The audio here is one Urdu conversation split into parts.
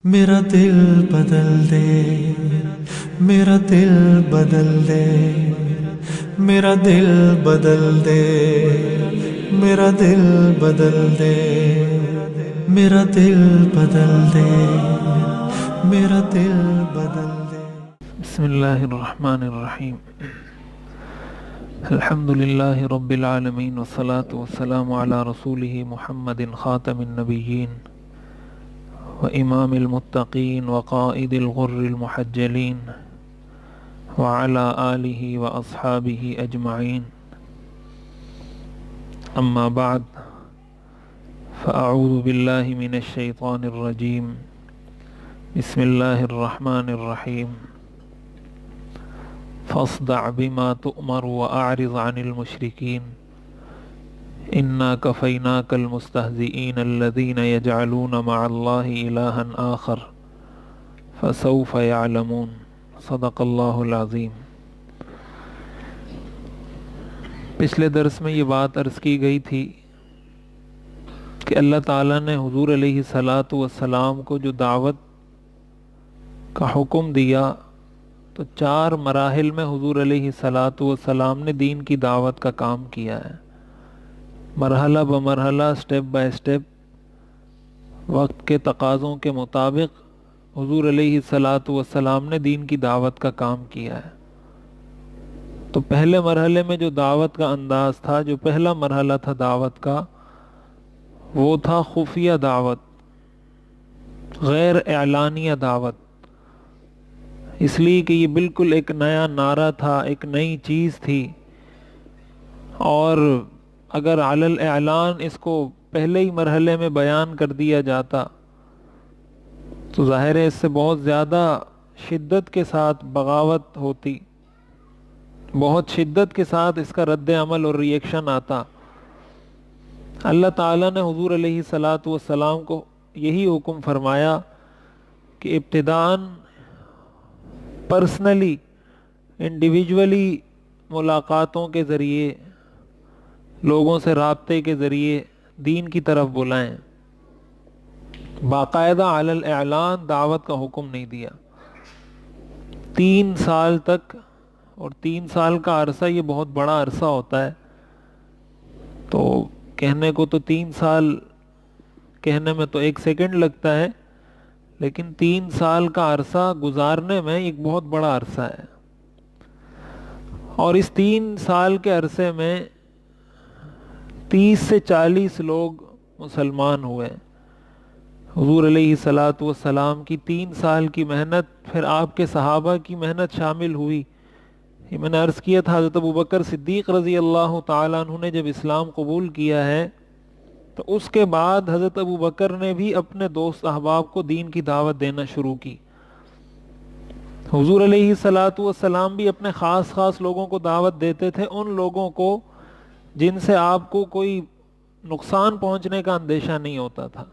میرا دل بدل دے، میرا دل بدل دے، میرا دل بدل دے، میرا دل بدل دے، میرا دل بدل دے، میرا دل بدل دے۔ بسم اللہ الرحمن الرحیم۔ الحمد للہ رب العالمین والصلاة والسلام علی رسولہ محمد خاتم النبیین وامام المتقین وقائد الغر المحجلین وعلی آلہ واصحابہ اجمعین، اما بعد فاعوذ باللہ من الشیطان الرجیم، بسم اللہ الرحمن الرحیم۔ فاصدع بما تؤمر واعرض عن المشرکین انا کفیناک المستہزئین الذین یجعلون مع اللہ الہا آخر فسوف یعلمون۔ صدق اللہ العظیم۔ پچھلے درس میں یہ بات عرض کی گئی تھی کہ اللہ تعالیٰ نے حضور علیہ السلام کو جو دعوت کا حکم دیا تو 4 مراحل میں حضور علیہ السلام نے دین کی دعوت کا کام کیا ہے، مرحلہ بمرحلہ، سٹیپ بائی سٹیپ، وقت کے تقاضوں کے مطابق حضور علیہ السلام نے دین کی دعوت کا کام کیا ہے۔ تو پہلے مرحلے میں جو دعوت کا انداز تھا، جو پہلا مرحلہ تھا دعوت کا، وہ تھا خفیہ دعوت، غیر اعلانیہ دعوت، اس لیے کہ یہ بالکل ایک نیا نعرہ تھا، ایک نئی چیز تھی، اور اگر علی الاعلان اس کو پہلے ہی مرحلے میں بیان کر دیا جاتا تو ظاہر ہے اس سے بہت زیادہ شدت کے ساتھ بغاوت ہوتی، بہت شدت کے ساتھ اس کا رد عمل اور ریئیکشن آتا۔ اللہ تعالیٰ نے حضور علیہ السلام کو یہی حکم فرمایا کہ ابتداءً پرسنلی، انڈیویجولی ملاقاتوں کے ذریعے، لوگوں سے رابطے کے ذریعے دین کی طرف بلائیں، باقاعدہ علی الاعلان دعوت کا حکم نہیں دیا۔ 3 سال تک، اور 3 سال کا عرصہ یہ بہت بڑا عرصہ ہوتا ہے، تو کہنے کو تو 3 سال کہنے میں تو 1 سیکنڈ لگتا ہے، لیکن 3 سال کا عرصہ گزارنے میں ایک بہت بڑا عرصہ ہے۔ اور اس 3 سال کے عرصے میں 30 سے 40 لوگ مسلمان ہوئے۔ حضور علیہ السلام کی 3 سال کی محنت، پھر آپ کے صحابہ کی محنت شامل ہوئی۔ یہ میں نے عرض کیا تھا، حضرت ابوبکر صدیق رضی اللہ تعالیٰ عنہ نے جب اسلام قبول کیا ہے تو اس کے بعد حضرت ابوبکر نے بھی اپنے دوست احباب کو دین کی دعوت دینا شروع کی۔ حضور علیہ السلام بھی اپنے خاص لوگوں کو دعوت دیتے تھے، ان لوگوں کو جن سے آپ کو کوئی نقصان پہنچنے کا اندیشہ نہیں ہوتا تھا۔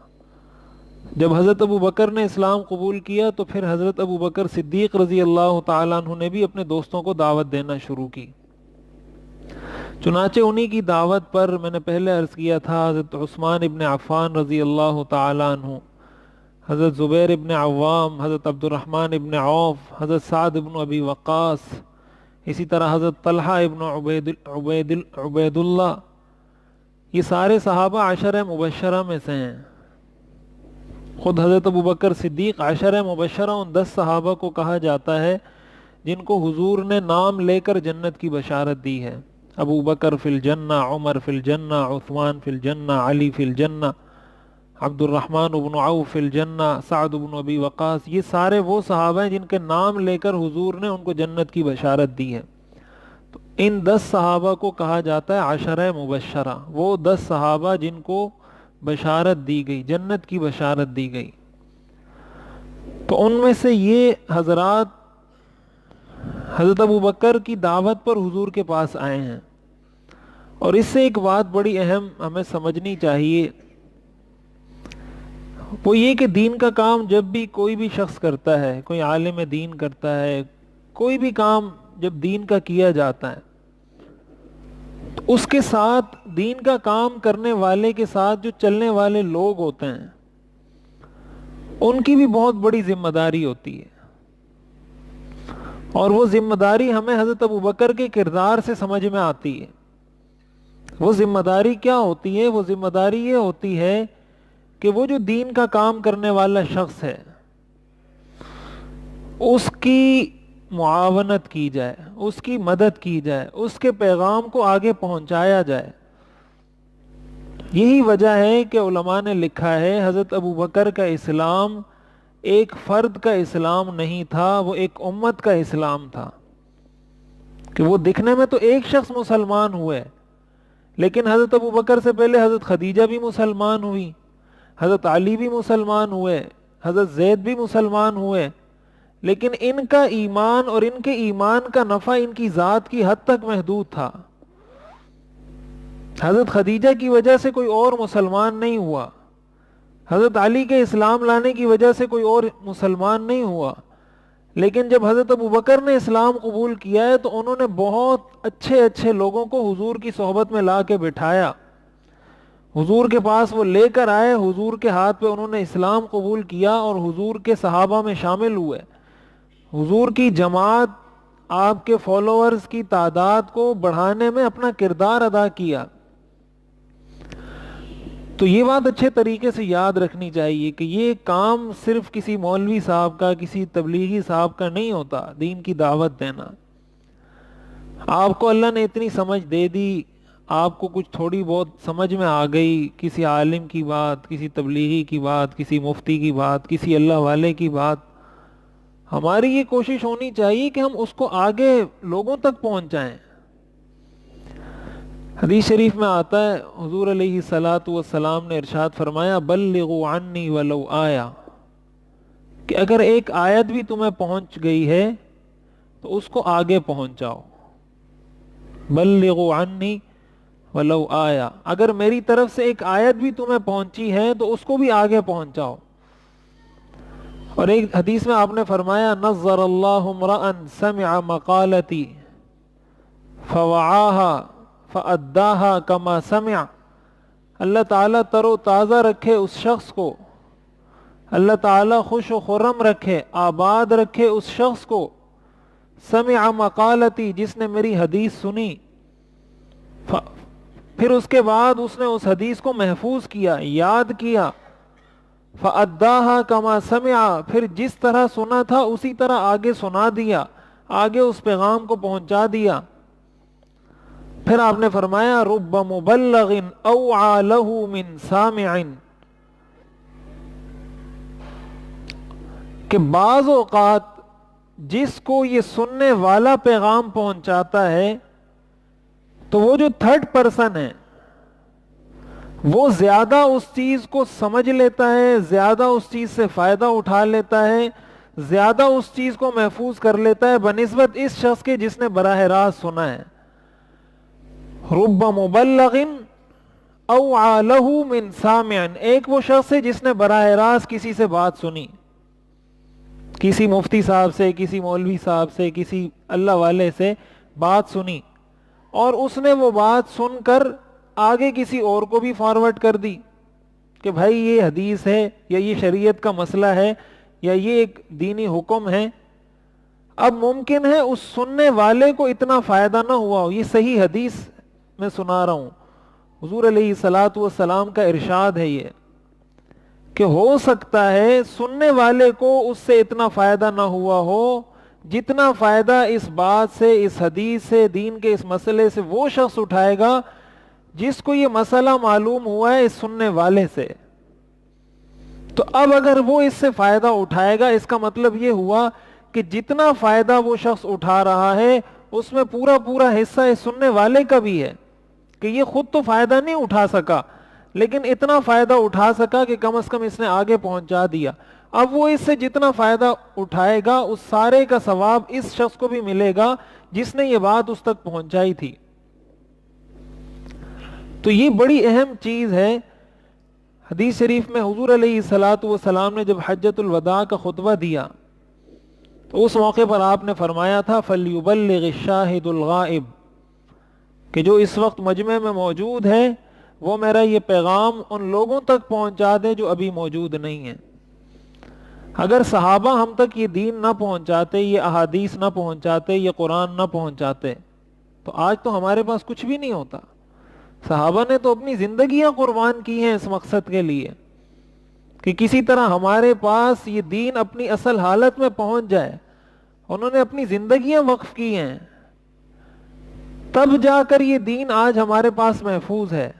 جب حضرت ابوبکر نے اسلام قبول کیا تو پھر حضرت ابوبکر صدیق رضی اللہ تعالیٰ عنہ نے بھی اپنے دوستوں کو دعوت دینا شروع کی۔ چنانچہ انہی کی دعوت پر میں نے پہلے عرض کیا تھا، حضرت عثمان ابن عفان رضی اللہ تعالیٰ عنہ، حضرت زبیر ابن عوام، حضرت عبد الرحمن ابن عوف، حضرت سعد ابن ابی وقاص، اسی طرح حضرت طلحہ ابن عبید اللہ، یہ سارے صحابہ عشرہ مبشرہ میں سے ہیں۔ خود حضرت ابوبکر صدیق عشرہ مبشرہ ان 10 صحابہ کو کہا جاتا ہے جن کو حضور نے نام لے کر جنت کی بشارت دی ہے۔ ابو بکر فی الجنہ، عمر فی الجنہ، عثمان فی الجنہ، علی فی الجنہ، عبد الرحمن بن عوف فی الجنہ، سعد بن ابی وقاص، یہ سارے وہ صحابہ ہیں جن کے نام لے کر حضور نے ان کو جنت کی بشارت دی ہے۔ تو ان 10 صحابہ کو کہا جاتا ہے عشرہ مبشرہ، وہ 10 صحابہ جن کو بشارت دی گئی، جنت کی بشارت دی گئی۔ تو ان میں سے یہ حضرات حضرت ابوبکر کی دعوت پر حضور کے پاس آئے ہیں۔ اور اس سے ایک بات بڑی اہم ہمیں سمجھنی چاہیے، وہ یہ کہ دین کا کام جب بھی کوئی بھی شخص کرتا ہے، کوئی عالم دین کرتا ہے، کوئی بھی کام جب دین کا کیا جاتا ہے تو اس کے ساتھ، دین کا کام کرنے والے کے ساتھ جو چلنے والے لوگ ہوتے ہیں ان کی بھی بہت بڑی ذمہ داری ہوتی ہے، اور وہ ذمہ داری ہمیں حضرت ابوبکر کے کردار سے سمجھ میں آتی ہے۔ وہ ذمہ داری کیا ہوتی ہے؟ وہ ذمہ داری یہ ہوتی ہے کہ وہ جو دین کا کام کرنے والا شخص ہے اس کی معاونت کی جائے، اس کی مدد کی جائے، اس کے پیغام کو آگے پہنچایا جائے۔ یہی وجہ ہے کہ علماء نے لکھا ہے حضرت ابوبکر کا اسلام ایک فرد کا اسلام نہیں تھا، وہ ایک امت کا اسلام تھا، کہ وہ دکھنے میں تو ایک شخص مسلمان ہوئے، لیکن حضرت ابوبکر سے پہلے حضرت خدیجہ بھی مسلمان ہوئی، حضرت علی بھی مسلمان ہوئے، حضرت زید بھی مسلمان ہوئے، لیکن ان کا ایمان اور ان کے ایمان کا نفع ان کی ذات کی حد تک محدود تھا۔ حضرت خدیجہ کی وجہ سے کوئی اور مسلمان نہیں ہوا، حضرت علی کے اسلام لانے کی وجہ سے کوئی اور مسلمان نہیں ہوا، لیکن جب حضرت ابوبکر نے اسلام قبول کیا ہے تو انہوں نے بہت اچھے اچھے لوگوں کو حضور کی صحبت میں لا کے بٹھایا، حضور کے پاس وہ لے کر آئے، حضور کے ہاتھ پہ انہوں نے اسلام قبول کیا اور حضور کے صحابہ میں شامل ہوئے، حضور کی جماعت، آپ کے فالوورز کی تعداد کو بڑھانے میں اپنا کردار ادا کیا۔ تو یہ بات اچھے طریقے سے یاد رکھنی چاہیے کہ یہ کام صرف کسی مولوی صاحب کا، کسی تبلیغی صاحب کا نہیں ہوتا، دین کی دعوت دینا۔ آپ کو اللہ نے اتنی سمجھ دے دی، آپ کو کچھ تھوڑی بہت سمجھ میں آ گئی، کسی عالم کی بات، کسی تبلیغی کی بات، کسی مفتی کی بات، کسی اللہ والے کی بات، ہماری یہ کوشش ہونی چاہیے کہ ہم اس کو آگے لوگوں تک پہنچائیں۔ حدیث شریف میں آتا ہے حضور علیہ الصلاۃ والسلام نے ارشاد فرمایا بلغوا عنی ولو آیا، کہ اگر ایک آیت بھی تمہیں پہنچ گئی ہے تو اس کو آگے پہنچاؤ۔ بلغوا عنی ولو آیا، اگر میری طرف سے ایک آیت بھی تمہیں پہنچی ہے تو اس کو بھی آگے پہنچاؤ۔ اور ایک حدیث میں آپ نے فرمایا نظر اللہ امرأ سمع مقالتی فوعاها فأداها كما سمع، اللہ تعالیٰ تر و تازہ رکھے اس شخص کو، اللہ تعالیٰ خوش و خرم رکھے، آباد رکھے اس شخص کو، سمع مقالتی، جس نے میری حدیث سنی، پھر اس کے بعد اس نے اس حدیث کو محفوظ کیا، یاد کیا، فَأَدَّاهَا كَمَا سَمِعَ، پھر جس طرح سنا تھا اسی طرح آگے سنا دیا، آگے اس پیغام کو پہنچا دیا۔ پھر آپ نے فرمایا رُبَّ مُبَلَّغٍ أَوْعَى لَهُ مِن سَامِعٍ، کہ بعض اوقات جس کو یہ سننے والا پیغام پہنچاتا ہے تو وہ جو تھرڈ پرسن ہے وہ زیادہ اس چیز کو سمجھ لیتا ہے، زیادہ اس چیز سے فائدہ اٹھا لیتا ہے، زیادہ اس چیز کو محفوظ کر لیتا ہے بنسبت اس شخص کے جس نے براہ راست سنا ہے۔ رب مبلغ اوعى له من سامع، ایک وہ شخص ہے جس نے براہ راست کسی سے بات سنی، کسی مفتی صاحب سے، کسی مولوی صاحب سے، کسی اللہ والے سے بات سنی، اور اس نے وہ بات سن کر آگے کسی اور کو بھی فارورڈ کر دی کہ بھائی یہ حدیث ہے، یا یہ شریعت کا مسئلہ ہے، یا یہ ایک دینی حکم ہے۔ اب ممکن ہے اس سننے والے کو اتنا فائدہ نہ ہوا ہو، یہ صحیح حدیث میں سنا رہا ہوں، حضور علیہ الصلاۃ والسلام کا ارشاد ہے یہ، کہ ہو سکتا ہے سننے والے کو اس سے اتنا فائدہ نہ ہوا ہو جتنا فائدہ اس بات سے، اس حدیث سے، دین کے اس مسئلے سے وہ شخص اٹھائے گا جس کو یہ مسئلہ معلوم ہوا ہے اس سننے والے سے۔ تو اب اگر وہ اس سے فائدہ اٹھائے گا، اس کا مطلب یہ ہوا کہ جتنا فائدہ وہ شخص اٹھا رہا ہے اس میں پورا پورا حصہ اس سننے والے کا بھی ہے، کہ یہ خود تو فائدہ نہیں اٹھا سکا لیکن اتنا فائدہ اٹھا سکا کہ کم از کم اس نے آگے پہنچا دیا۔ اب وہ اس سے جتنا فائدہ اٹھائے گا اس سارے کا ثواب اس شخص کو بھی ملے گا جس نے یہ بات اس تک پہنچائی تھی۔ تو یہ بڑی اہم چیز ہے۔ حدیث شریف میں حضور علیہ الصلاۃ والسلام نے جب حجۃ الوداع کا خطبہ دیا تو اس موقع پر آپ نے فرمایا تھا فَلْيُبَلِّغِ الشَّاهِدُ الْغَائِبُ، کہ جو اس وقت مجمع میں موجود ہے وہ میرا یہ پیغام ان لوگوں تک پہنچا دے جو ابھی موجود نہیں ہیں۔ اگر صحابہ ہم تک یہ دین نہ پہنچاتے، یہ احادیث نہ پہنچاتے، یہ قرآن نہ پہنچاتے، تو آج تو ہمارے پاس کچھ بھی نہیں ہوتا۔ صحابہ نے تو اپنی زندگیاں قربان کی ہیں اس مقصد کے لیے کہ کسی طرح ہمارے پاس یہ دین اپنی اصل حالت میں پہنچ جائے۔ انہوں نے اپنی زندگیاں وقف کی ہیں، تب جا کر یہ دین آج ہمارے پاس محفوظ ہے۔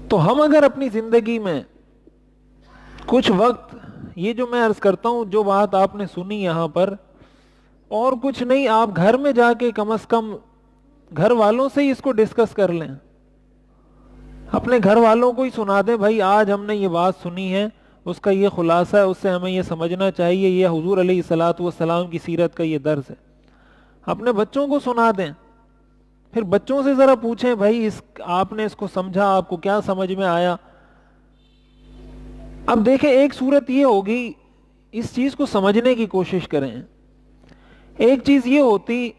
تو ہم اگر اپنی زندگی میں کچھ وقت، یہ جو میں عرض کرتا ہوں، جو بات آپ نے سنی یہاں پر، اور کچھ نہیں، آپ گھر میں جا کے کم از کم گھر والوں سے ہی اس کو ڈسکس کر لیں، اپنے گھر والوں کو ہی سنا دیں، بھائی آج ہم نے یہ بات سنی ہے، اس کا یہ خلاصہ ہے، اس سے ہمیں یہ سمجھنا چاہیے، یہ حضور علیہ الصلاۃ والسلام کی سیرت کا یہ درس ہے۔ اپنے بچوں کو سنا دیں، پھر بچوں سے ذرا پوچھیں، بھائی آپ نے اس کو سمجھا، آپ کو کیا سمجھ میں آیا؟ اب دیکھیں، ایک صورت یہ ہوگی، اس چیز کو سمجھنے کی کوشش کریں۔ ایک چیز یہ ہوتی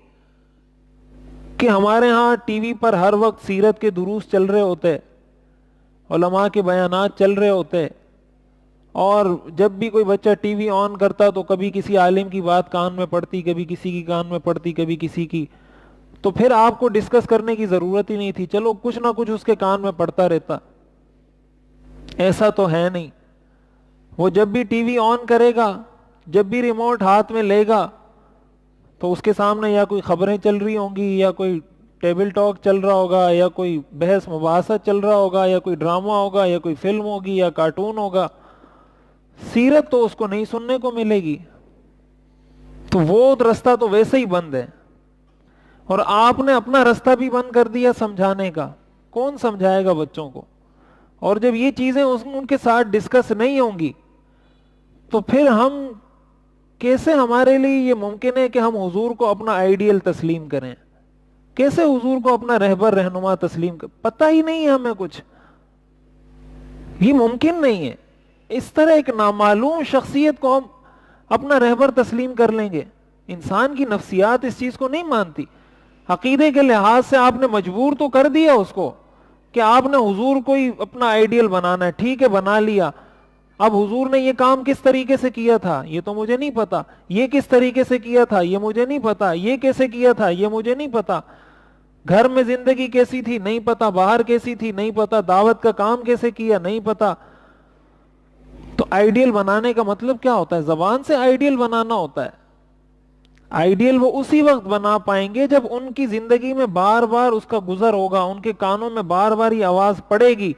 کہ ہمارے ہاں ٹی وی پر ہر وقت سیرت کے دروس چل رہے ہوتے، علماء کے بیانات چل رہے ہوتے، اور جب بھی کوئی بچہ ٹی وی آن کرتا تو کبھی کسی عالم کی بات کان میں پڑتی، کبھی کسی کی کان میں پڑتی، کبھی کسی کی، تو پھر آپ کو ڈسکس کرنے کی ضرورت ہی نہیں تھی، چلو کچھ نہ کچھ اس کے کان میں پڑتا رہتا۔ ایسا تو ہے نہیں، وہ جب بھی ٹی وی آن کرے گا، جب بھی ریموٹ ہاتھ میں لے گا، تو اس کے سامنے یا کوئی خبریں چل رہی ہوں گی، یا کوئی ٹیبل ٹاک چل رہا ہوگا، یا کوئی بحث مباحثہ چل رہا ہوگا، یا کوئی ڈرامہ ہوگا، یا کوئی فلم ہوگی، یا کارٹون ہوگا۔ سیرت تو اس کو نہیں سننے کو ملے گی، تو وہ رستہ تو ویسے ہی بند ہے، اور آپ نے اپنا رستہ بھی بند کر دیا سمجھانے کا۔ کون سمجھائے گا بچوں کو؟ اور جب یہ چیزیں ان کے ساتھ ڈسکس نہیں ہوں گی، تو پھر ہم کیسے، ہمارے لیے یہ ممکن ہے کہ ہم حضور کو اپنا آئیڈیل تسلیم کریں؟ کیسے حضور کو اپنا رہبر رہنما تسلیم کریں؟ پتہ ہی نہیں ہے ہمیں کچھ، یہ ممکن نہیں ہے۔ اس طرح ایک نامعلوم شخصیت کو ہم اپنا رہبر تسلیم کر لیں گے؟ انسان کی نفسیات اس چیز کو نہیں مانتی۔ عقیدے کے لحاظ سے آپ نے مجبور تو کر دیا اس کو کہ آپ نے حضور کو ہی اپنا آئیڈیل بنانا ہے، ٹھیک ہے بنا لیا۔ اب حضور نے یہ کام کس طریقے سے کیا تھا یہ تو مجھے نہیں پتا، یہ کس طریقے سے کیا تھا یہ مجھے نہیں پتا، یہ کیسے کیا تھا یہ مجھے نہیں پتا، گھر میں زندگی کیسی تھی نہیں پتا، باہر کیسی تھی نہیں پتا، دعوت کا کام کیسے کیا نہیں پتا۔ تو آئیڈیل بنانے کا مطلب کیا ہوتا ہے؟ زبان سے آئیڈیل بنانا ہوتا ہے۔ آئیڈیل وہ اسی وقت بنا پائیں گے جب ان کی زندگی میں بار بار اس کا گزر ہوگا، ان کے کانوں میں بار بار یہ آواز پڑے گی،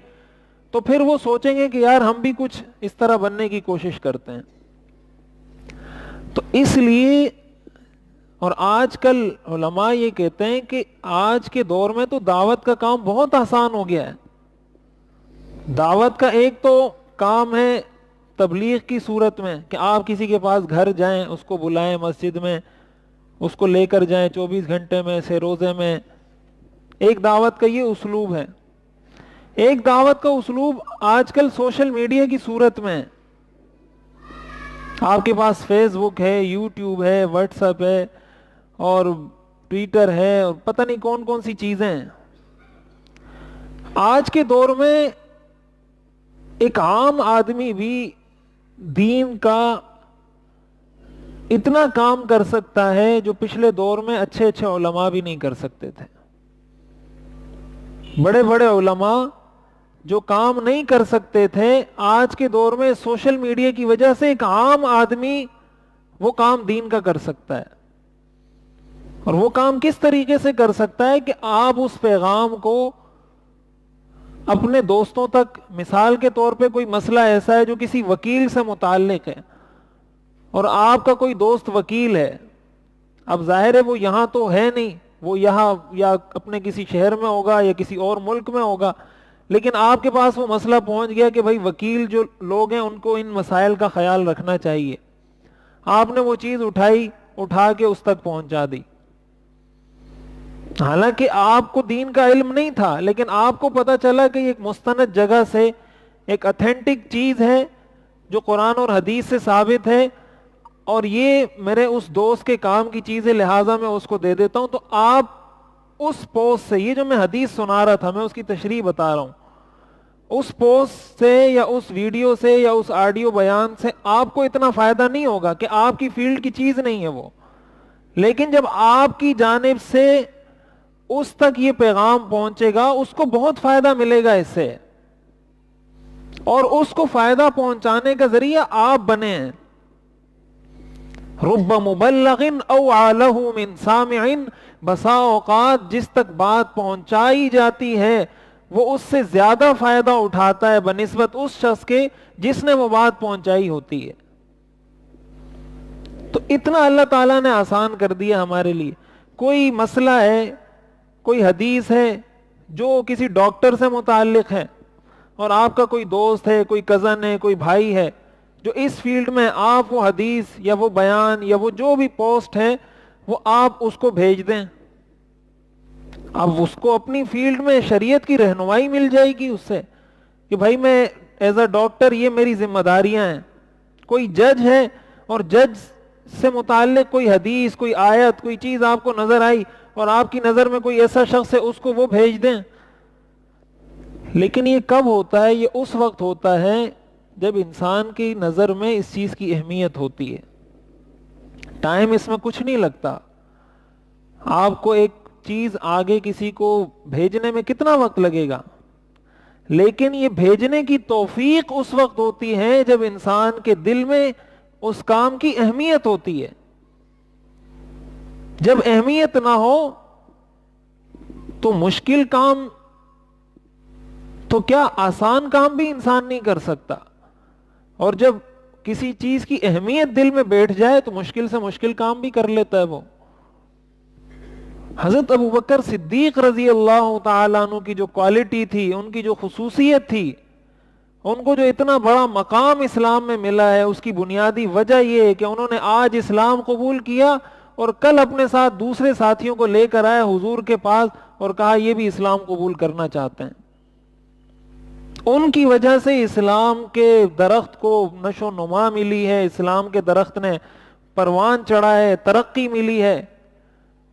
تو پھر وہ سوچیں گے کہ یار ہم بھی کچھ اس طرح بننے کی کوشش کرتے ہیں۔ تو اس لیے، اور آج کل علماء یہ کہتے ہیں کہ آج کے دور میں تو دعوت کا کام بہت آسان ہو گیا ہے۔ دعوت کا ایک تو کام ہے تبلیغ کی صورت میں کہ آپ کسی کے پاس گھر جائیں، اس کو بلائیں مسجد میں، اس کو لے کر جائیں 24 گھنٹے میں سے روزے میں۔ ایک دعوت کا یہ اسلوب ہے۔ ایک دعوت کا اسلوب آج کل سوشل میڈیا کی صورت میں ہے۔ آپ کے پاس فیس بک ہے، یوٹیوب ہے، واٹس ایپ ہے، اور ٹویٹر ہے، اور پتہ نہیں کون کون سی چیزیں ہیں۔ آج کے دور میں ایک عام آدمی بھی دین کا اتنا کام کر سکتا ہے جو پچھلے دور میں اچھے اچھے علماء بھی نہیں کر سکتے تھے۔ بڑے بڑے علماء جو کام نہیں کر سکتے تھے، آج کے دور میں سوشل میڈیا کی وجہ سے ایک عام آدمی وہ کام دین کا کر سکتا ہے۔ اور وہ کام کس طریقے سے کر سکتا ہے کہ آپ اس پیغام کو اپنے دوستوں تک، مثال کے طور پہ کوئی مسئلہ ایسا ہے جو کسی وکیل سے متعلق ہے، اور آپ کا کوئی دوست وکیل ہے، اب ظاہر ہے وہ یہاں تو ہے نہیں، وہ یہاں یا اپنے کسی شہر میں ہوگا یا کسی اور ملک میں ہوگا، لیکن آپ کے پاس وہ مسئلہ پہنچ گیا کہ بھائی وکیل جو لوگ ہیں ان کو ان مسائل کا خیال رکھنا چاہیے۔ آپ نے وہ چیز اٹھا کے اس تک پہنچا دی، حالانکہ آپ کو دین کا علم نہیں تھا، لیکن آپ کو پتا چلا کہ ایک مستند جگہ سے ایک اتھینٹک چیز ہے جو قرآن اور حدیث سے ثابت ہے، اور یہ میرے اس دوست کے کام کی چیز ہے، لہٰذا میں اس کو دے دیتا ہوں۔ تو آپ اس پوسٹ سے، یہ جو میں حدیث سنا رہا تھا میں اس کی تشریح بتا رہا ہوں، اس پوسٹ سے یا اس ویڈیو سے یا اس آڈیو بیان سے آپ کو اتنا فائدہ نہیں ہوگا کہ آپ کی فیلڈ کی چیز نہیں ہے وہ، لیکن جب آپ کی جانب سے اس تک یہ پیغام پہنچے گا اس کو بہت فائدہ ملے گا اس سے، اور اس کو فائدہ پہنچانے کا ذریعہ آپ بنے ہیں۔ رب مبلغ اوعى له من سامع، بسا اوقات جس تک بات پہنچائی جاتی ہے وہ اس سے زیادہ فائدہ اٹھاتا ہے بنسبت اس شخص کے جس نے وہ بات پہنچائی ہوتی ہے۔ تو اتنا اللہ تعالیٰ نے آسان کر دیا ہمارے لیے۔ کوئی مسئلہ ہے، کوئی حدیث ہے جو کسی ڈاکٹر سے متعلق ہے، اور آپ کا کوئی دوست ہے، کوئی کزن ہے، کوئی بھائی ہے جو اس فیلڈ میں، آپ وہ حدیث یا وہ بیان یا وہ جو بھی پوسٹ ہے وہ آپ اس کو بھیج دیں، اب اس کو اپنی فیلڈ میں شریعت کی رہنمائی مل جائے گی اس سے کہ بھائی میں ایز اے ڈاکٹر یہ میری ذمہ داریاں ہیں۔ کوئی جج ہے اور جج سے متعلق کوئی حدیث، کوئی آیت، کوئی چیز آپ کو نظر آئی اور آپ کی نظر میں کوئی ایسا شخص ہے، اس کو وہ بھیج دیں۔ لیکن یہ کب ہوتا ہے؟ یہ اس وقت ہوتا ہے جب انسان کی نظر میں اس چیز کی اہمیت ہوتی ہے۔ ٹائم اس میں کچھ نہیں لگتا، آپ کو ایک چیز آگے کسی کو بھیجنے میں کتنا وقت لگے گا، لیکن یہ بھیجنے کی توفیق اس وقت ہوتی ہے جب انسان کے دل میں اس کام کی اہمیت ہوتی ہے۔ جب اہمیت نہ ہو تو مشکل کام تو کیا، آسان کام بھی انسان نہیں کر سکتا، اور جب کسی چیز کی اہمیت دل میں بیٹھ جائے تو مشکل سے مشکل کام بھی کر لیتا ہے وہ۔ حضرت ابوبکر صدیق رضی اللہ تعالیٰ عنہ کی جو کوالٹی تھی، ان کی جو خصوصیت تھی، ان کو جو اتنا بڑا مقام اسلام میں ملا ہے، اس کی بنیادی وجہ یہ ہے کہ انہوں نے آج اسلام قبول کیا اور کل اپنے ساتھ دوسرے ساتھیوں کو لے کر آئے حضور کے پاس اور کہا یہ بھی اسلام قبول کرنا چاہتے ہیں۔ ان کی وجہ سے اسلام کے درخت کو نشو و نما ملی ہے، اسلام کے درخت نے پروان چڑھا ہے، ترقی ملی ہے۔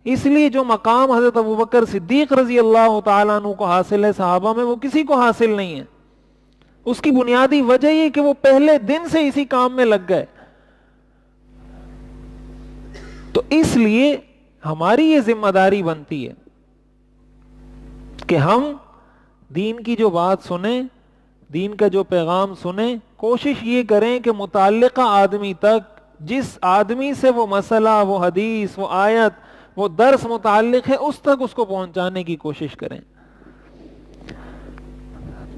اس لیے جو مقام حضرت ابوبکر صدیق رضی اللہ تعالیٰ عنہ کو حاصل ہے صحابہ میں، وہ کسی کو حاصل نہیں ہے۔ اس کی بنیادی وجہ یہ کہ وہ پہلے دن سے اسی کام میں لگ گئے۔ تو اس لیے ہماری یہ ذمہ داری بنتی ہے کہ ہم دین کی جو بات سنیں، دین کا جو پیغام سنیں، کوشش یہ کریں کہ متعلقہ آدمی تک، جس آدمی سے وہ مسئلہ، وہ حدیث، وہ آیت، وہ درس متعلق ہے، اس تک اس کو پہنچانے کی کوشش کریں۔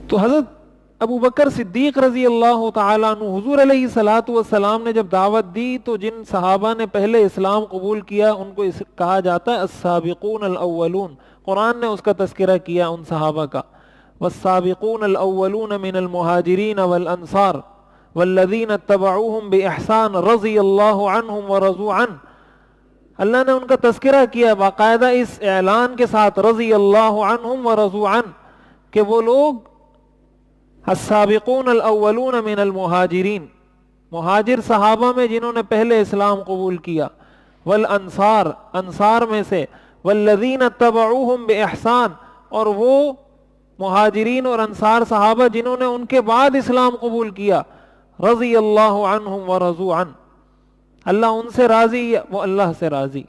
تو حضرت ابوبکر صدیق رضی اللہ تعالیٰ عنہ، حضور علیہ الصلوۃ والسلام نے جب دعوت دی تو جن صحابہ نے پہلے اسلام قبول کیا ان کو کہا جاتا ہے السابقون الاولون۔ قرآن نے اس کا تذکرہ کیا ان صحابہ کا، والسابقون الاولون من المہاجرین والانصار والذین اتبعوہم باحسان رضی اللہ عنہم ورضوا عنہ۔ اللہ نے ان کا تذکرہ کیا باقاعدہ اس اعلان کے ساتھ، رضی اللہ عنہم ورضوا عنہ، کہ وہ لوگ السابقون الاولون من المہاجرین، مہاجر صحابہ میں جنہوں نے پہلے اسلام قبول کیا، والانصار، انصار میں سے، والذین اتبعوہم باحسان، اور وہ مہاجرین اور انصار صحابہ جنہوں نے ان کے بعد اسلام قبول کیا، رضی اللہ عنہم ورضوا عنہ، اللہ ان سے راضی، وہ اللہ سے راضی۔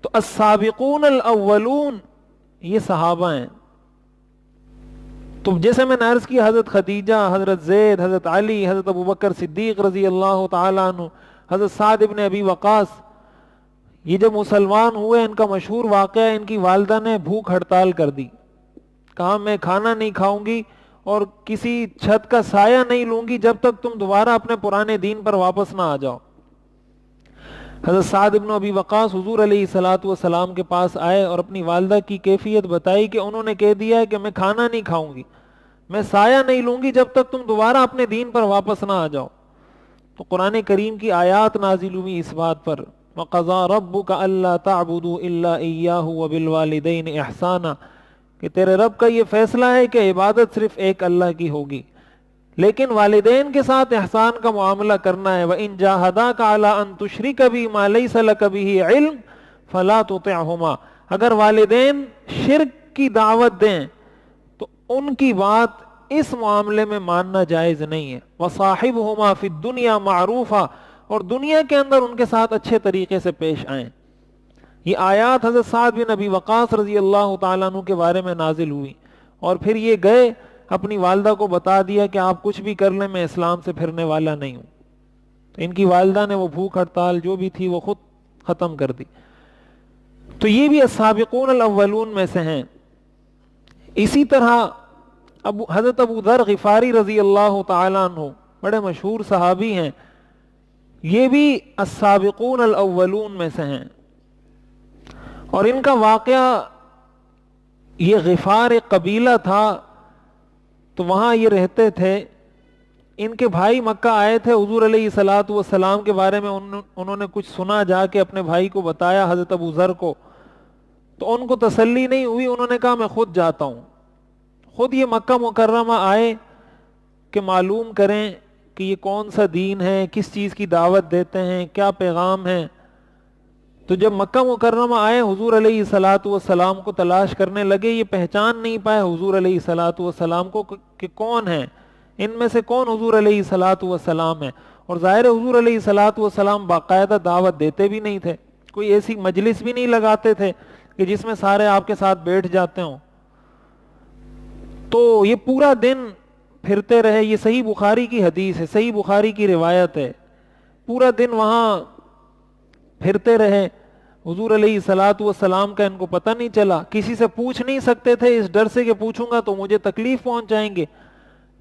تو السابقون الاولون یہ صحابہ ہیں۔ تو جیسے میں نے عرض کی، حضرت خدیجہ، حضرت زید، حضرت علی، حضرت ابوبکر صدیق رضی اللہ تعالیٰ عنہ، حضرت سعد ابن ابی وقاص، یہ جب مسلمان ہوئے، ان کا مشہور واقعہ ہے، ان کی والدہ نے بھوک ہڑتال کر دی، کہا میں کھانا نہیں کھاؤں گی اور کسی چھت کا سایہ نہیں لوں گی جب تک تم دوبارہ اپنے پرانے دین پر واپس نہ آ جاؤ۔ حضرت سعد ابن ابی وقاص حضور علیہ الصلوۃ والسلام کے پاس آئے اور اپنی والدہ کی کیفیت بتائی کہ انہوں نے کہہ دیا ہے کہ میں کھانا نہیں کھاؤں گی، میں سایہ نہیں لوں گی جب تک تم دوبارہ اپنے دین پر واپس نہ آ جاؤ۔ تو قرآن کریم کی آیات نازل ہوئی اس بات پر، وَقَضَىٰ رَبُّكَ أَلَّا تَعْبُدُوا إِلَّا إِيَّاهُ وَبِالْوَالِدَيْنِ إِحْسَانًا، کہ تیرے رب کا یہ فیصلہ ہے کہ عبادت صرف ایک اللہ کی ہوگی، لیکن والدین کے ساتھ احسان کا معاملہ کرنا ہے۔ وَإِن جَاهَدَاكَ عَلَىٰ أَن تُشْرِكَ بِي مَا لَيْسَ لَكَ بِهِ عِلْمٌ فَلَا تُطِعْهُمَا، اگر والدین شرک کی دعوت دیں تو ان کی بات اس معاملے میں ماننا جائز نہیں ہے. وصاحبہما فی الدنیا معروفا، اور دنیا کے اندر ان کے ساتھ اچھے طریقے سے پیش آئیں. یہ آیات حضرت سعد بن ابی وقاص رضی اللہ تعالیٰ عنہ کے بارے میں نازل ہوئی، اور پھر یہ گئے اپنی والدہ کو بتا دیا کہ آپ کچھ بھی کر لیں، میں اسلام سے پھرنے والا نہیں ہوں. تو ان کی والدہ نے وہ بھوک ہڑتال جو بھی تھی وہ خود ختم کر دی. تو یہ بھی السابقون الاولون میں سے ہیں. اسی طرح حضرت ابو ذر غفاری رضی اللہ تعالیٰ عنہ بڑے مشہور صحابی ہیں، یہ بھی السابقون الاولون میں سے ہیں. اور ان کا واقعہ، یہ غفار ایک قبیلہ تھا، تو وہاں یہ رہتے تھے. ان کے بھائی مکہ آئے تھے، حضور علیہ الصلوۃ والسلام کے بارے میں انہوں نے کچھ سنا، جا کے اپنے بھائی کو بتایا، حضرت ابو ذر کو. تو ان کو تسلی نہیں ہوئی، انہوں نے کہا میں خود جاتا ہوں. خود یہ مکہ مکرمہ آئے کہ معلوم کریں کہ یہ کون سا دین ہے، کس چیز کی دعوت دیتے ہیں، کیا پیغام ہے. تو جب مکہ مکرمہ آئے، حضور علیہ الصلوۃ والسلام کو تلاش کرنے لگے. یہ پہچان نہیں پائے حضور علیہ الصلوۃ والسلام کو کہ کون ہیں، ان میں سے کون حضور علیہ الصلوۃ والسلام ہے. اور ظاہر ہے حضور علیہ الصلوۃ والسلام باقاعدہ دعوت دیتے بھی نہیں تھے، کوئی ایسی مجلس بھی نہیں لگاتے تھے کہ جس میں سارے آپ کے ساتھ بیٹھ جاتے ہوں. تو یہ پورا دن پھرتے رہے. یہ صحیح بخاری کی حدیث ہے، صحیح بخاری کی روایت ہے. پورا دن وہاں پھرتے رہے. حضور علیہ الصلوۃ والسلام کا ان کو پتہ نہیں چلا. کسی سے پوچھ نہیں سکتے تھے اس ڈر سے کہ پوچھوں گا تو مجھے تکلیف پہنچ جائیں گے،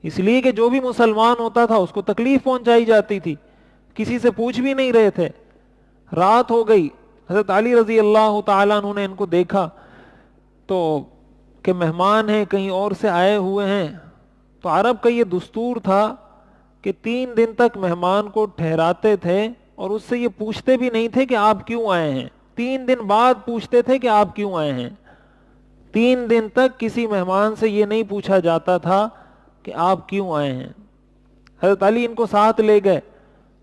اس لیے کہ جو بھی مسلمان ہوتا تھا اس کو تکلیف پہنچائی جاتی تھی. کسی سے پوچھ بھی نہیں رہے تھے. رات ہو گئی. حضرت علی رضی اللہ تعالیٰ عنہ نے ان کو دیکھا تو کہ مہمان ہیں، کہیں اور سے آئے ہوئے ہیں. تو عرب کا یہ دستور تھا کہ 3 دن تک مہمان کو ٹھہراتے تھے اور اس سے یہ پوچھتے بھی نہیں تھے کہ آپ کیوں آئے ہیں. 3 دن بعد پوچھتے تھے کہ آپ کیوں آئے ہیں. 3 دن تک کسی مہمان سے یہ نہیں پوچھا جاتا تھا کہ آپ کیوں آئے ہیں. حضرت علی ان کو ساتھ لے گئے،